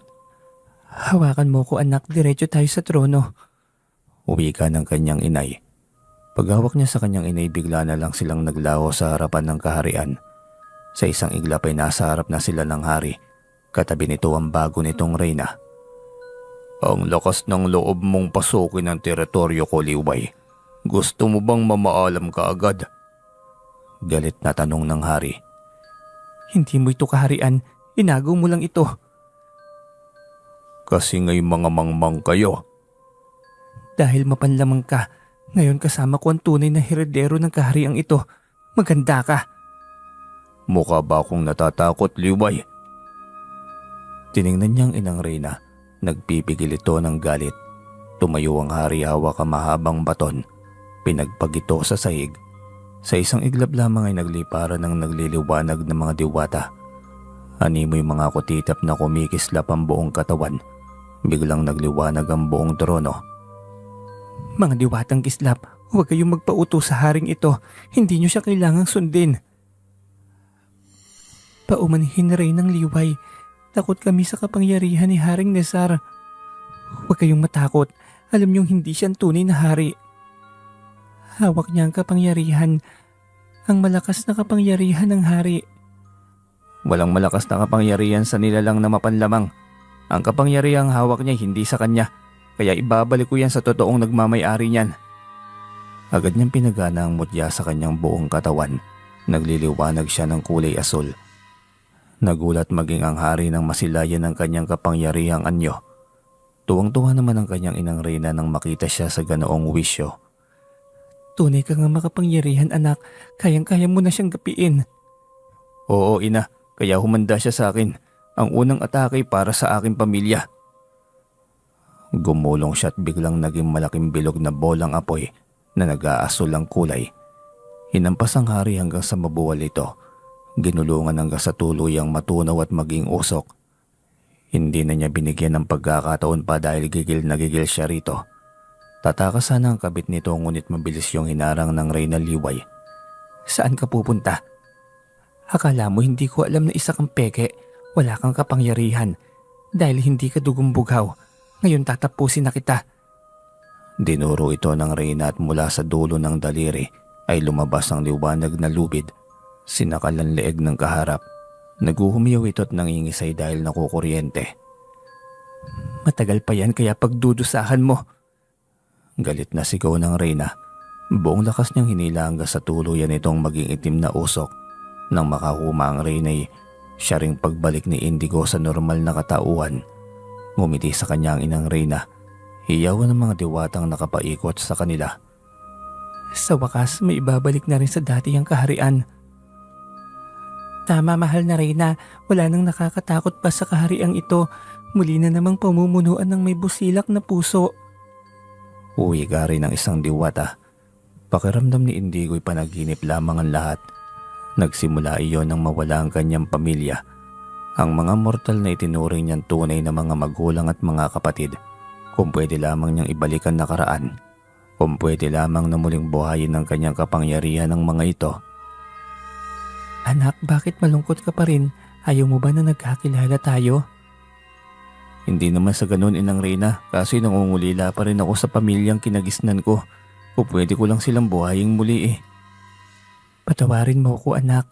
[SPEAKER 2] Hawakan mo ko anak, diretso tayo sa trono.
[SPEAKER 1] Uwika ng kanyang inay. Paghawak niya sa kanyang inay, bigla na lang silang naglaho sa harapan ng kaharian. Sa isang iglap ay nasa harap na sila ng hari. Katabi nito ang bago nitong reyna. Ang lakas ng loob mong pasukin ang teritoryo ko, Liway. Gusto mo bang mamaalam ka agad? Galit na tanong ng hari.
[SPEAKER 2] Hindi mo ito kaharian, inago mo lang ito.
[SPEAKER 1] Kasi nga'y mga mangmang kayo.
[SPEAKER 2] Dahil mapanlamang ka, ngayon kasama ko ang tunay na heredero ng kahariang ito. Maganda ka.
[SPEAKER 1] Mukha ba akong natatakot, Liway? Tiningnan niyang inang reyna. Nagpipigil ito ng galit. Tumayo ang hari, hawak ang mahabang baton. Pinagpagito sa sahig. Sa isang iglap lamang ay nagliparan ng nagliliwanag ng mga diwata. Animoy mga kutitap na kumikislap ang buong katawan. Biglang nagliwanag ang buong trono.
[SPEAKER 2] Mga diwatang kislap, huwag kayong magpauto sa haring ito. Hindi niyo siya kailangang sundin. Paumanhin na rin ng Liway. Takot kami sa kapangyarihan ni Haring Nesar. Huwag kayong matakot. Alam niyong hindi siya ang tunay na hari. Hawak niya ang kapangyarihan. Ang malakas na kapangyarihan ng hari.
[SPEAKER 1] Walang malakas na kapangyarihan sa nilalang na mapanlamang. Ang kapangyarihang hawak niya hindi sa kanya, kaya ibabalik ko yan sa totoong nagmamay-ari niyan. Agad niyang pinagana ang mutya sa kanyang buong katawan. Nagliliwanag siya ng kulay asul. Nagulat maging ang hari nang masilayan ng kanyang kapangyarihang anyo. Tuwang-tuwa naman ang kanyang inang Reyna nang makita siya sa ganoong wisyo.
[SPEAKER 2] Tunay ka nga makapangyarihan, anak. Kayang-kaya mo na siyang gapiin.
[SPEAKER 1] Oo, ina. Kaya humanda siya sa akin. Ang unang atake para sa aking pamilya. Gumulong siya at biglang naging malaking bilog na bolang apoy na nag-aasul ang kulay. Hinampas ang hari hanggang sa mabuwal ito. Ginulungan hanggang sa tuluyang matunaw at maging usok. Hindi na niya binigyan ng pagkakataon pa dahil gigil na gigil siya rito. Tatakas sana ang kabit nito ngunit mabilis yung hinarang ng Reyna Liway.
[SPEAKER 2] Saan ka pupunta? Akala mo hindi ko alam na isa kang peke. Wala kang kapangyarihan. Dahil hindi ka dugong bughaw. Ngayon tatapusin na kita.
[SPEAKER 1] Dinuro ito ng Reyna at mula sa dulo ng daliri ay lumabas ang liwanag na lubid. Sinakal ang leeg ng kaharap. Naguhumiyaw ito at nangingisay dahil nakukuryente.
[SPEAKER 2] Matagal pa yan kaya pagdudusahan mo.
[SPEAKER 1] Galit na sigaw ng Reyna. Buong lakas niyang hinila hanggang sa tuluyan itong maging itim na usok. Nang makahuma ang Reyna ay siya ring pagbalik ni Indigo sa normal na katauhan. Ngumiti sa kanya ang inang Reyna. Hiyawan ng mga diwatang nakapaikot sa kanila.
[SPEAKER 2] Sa wakas may ibabalik na rin sa dati ang kaharian. Tama, mahal na Reyna. Wala nang nakakatakot pa sa kahariang ito. Muli na namang pamumunuan ng may busilak na puso.
[SPEAKER 1] Uwi ka rin ng isang diwata. Pakiramdam ni Indigo'y panaginip lamang ang lahat. Nagsimula iyon nang mawala ang kanyang pamilya. Ang mga mortal na itinuring niyang tunay na mga magulang at mga kapatid. Kung pwede lamang niyang ibalikan nakaraan. Kung pwede lamang na muling buhayin ng kanyang kapangyarihan ng mga ito.
[SPEAKER 2] Anak, bakit malungkot ka pa rin? Ayaw mo ba na nagkakilala tayo?
[SPEAKER 1] Hindi naman sa ganun, inang Reyna, kasi nangungulila pa rin ako sa pamilyang kinagisnan ko. Kung pwede ko lang silang buhayin muli eh.
[SPEAKER 2] Patawarin mo ako, anak.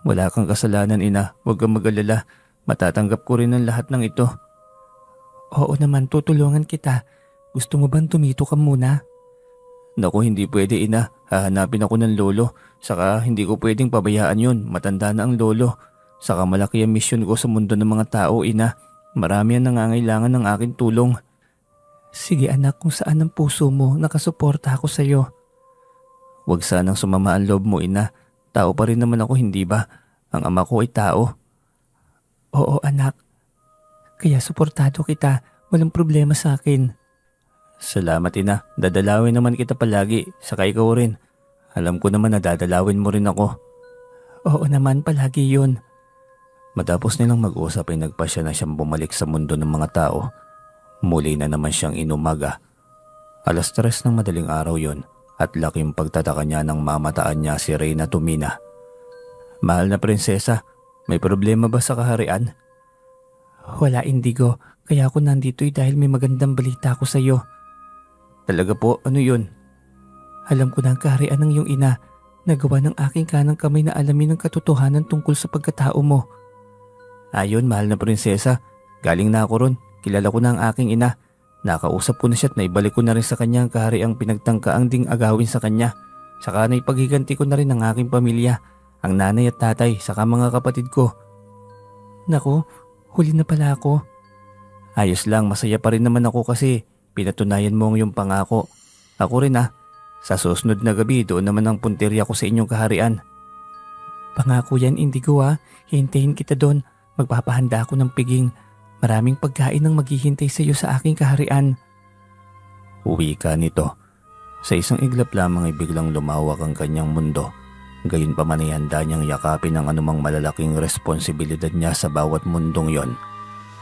[SPEAKER 1] Wala kang kasalanan, ina. Huwag kang mag-alala. Matatanggap ko rin ang lahat ng ito.
[SPEAKER 2] Oo naman, tutulungan kita. Gusto mo bang tumito ka muna?
[SPEAKER 1] Naku, hindi pwede, ina. Hahanapin ako ng lolo. Saka hindi ko pwedeng pabayaan yun. Matanda na ang lolo. Saka malaki ang misyon ko sa mundo ng mga tao, ina. Marami ang nangangailangan ng aking tulong.
[SPEAKER 2] Sige anak, kung saan ang puso mo, nakasuporta ako sa iyo.
[SPEAKER 1] Huwag sanang sumama ang loob mo, ina. Tao pa rin naman ako, hindi ba? Ang ama ko ay tao.
[SPEAKER 2] Oo anak. Kaya suportado kita. Walang problema sa akin.
[SPEAKER 1] Salamat, ina. Dadalawin naman kita palagi. Saka ikaw rin. Alam ko naman na dadalawin mo rin ako.
[SPEAKER 2] Oo naman, palagi yun.
[SPEAKER 1] Matapos nilang mag-usap ay nagpasya na siyang bumalik sa mundo ng mga tao. Muli na naman siyang inumaga. 3:00 ng madaling araw yon at laking pagtataka niya nang mamataan niya si Reyna Tumina. Mahal na prinsesa, may problema ba sa kaharian?
[SPEAKER 2] Wala, Indigo. Kaya ako nandito'y dahil may magandang balita ako sa iyo.
[SPEAKER 1] Talaga po? Ano yun?
[SPEAKER 2] Alam ko na ang kaharian ng iyong ina. Nagawa ng aking kanang kamay na alamin ang katotohanan tungkol sa pagkatao mo.
[SPEAKER 1] Ayon, mahal na prinsesa. Galing na ako ron. Kilala ko na ang aking ina. Nakausap ko na siya at naibalik ko na rin sa kanya ang kahariang pinagtangkaang ding agawin sa kanya. Saka naipaghiganti ko na rin ang aking pamilya. Ang nanay at tatay, saka mga kapatid ko.
[SPEAKER 2] Naku, huli na pala ako.
[SPEAKER 1] Ayos lang, masaya pa rin naman ako kasi pinatunayan mo ang iyong pangako. Ako rin sa susunod na gabi doon naman ang punteriya ko sa inyong kaharian.
[SPEAKER 2] Pangako yan, Indigo Hintayin kita doon. Magpapahanda ako ng piging. Maraming pagkain ang maghihintay sa iyo sa aking kaharian.
[SPEAKER 1] Uwi ka nito. Sa isang iglap lamang ay biglang lumawak ang kanyang mundo. Gayunpaman ay handa niyang yakapin ang anumang malalaking responsibilidad niya sa bawat mundong yon.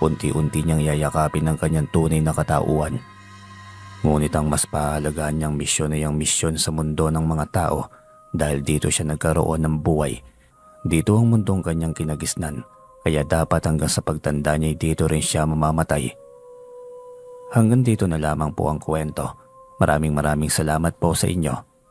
[SPEAKER 1] Unti-unti niyang yayakapin ang kanyang tunay na katauhan. Ngunit ang mas pahaalagaan niyang misyon ay ang misyon sa mundo ng mga tao dahil dito siya nagkaroon ng buhay. Dito ang mundong kanyang kinagisnan kaya dapat hanggang sa pagtanda niya dito rin siya mamamatay. Hanggang dito na lamang po ang kwento. Maraming salamat po sa inyo.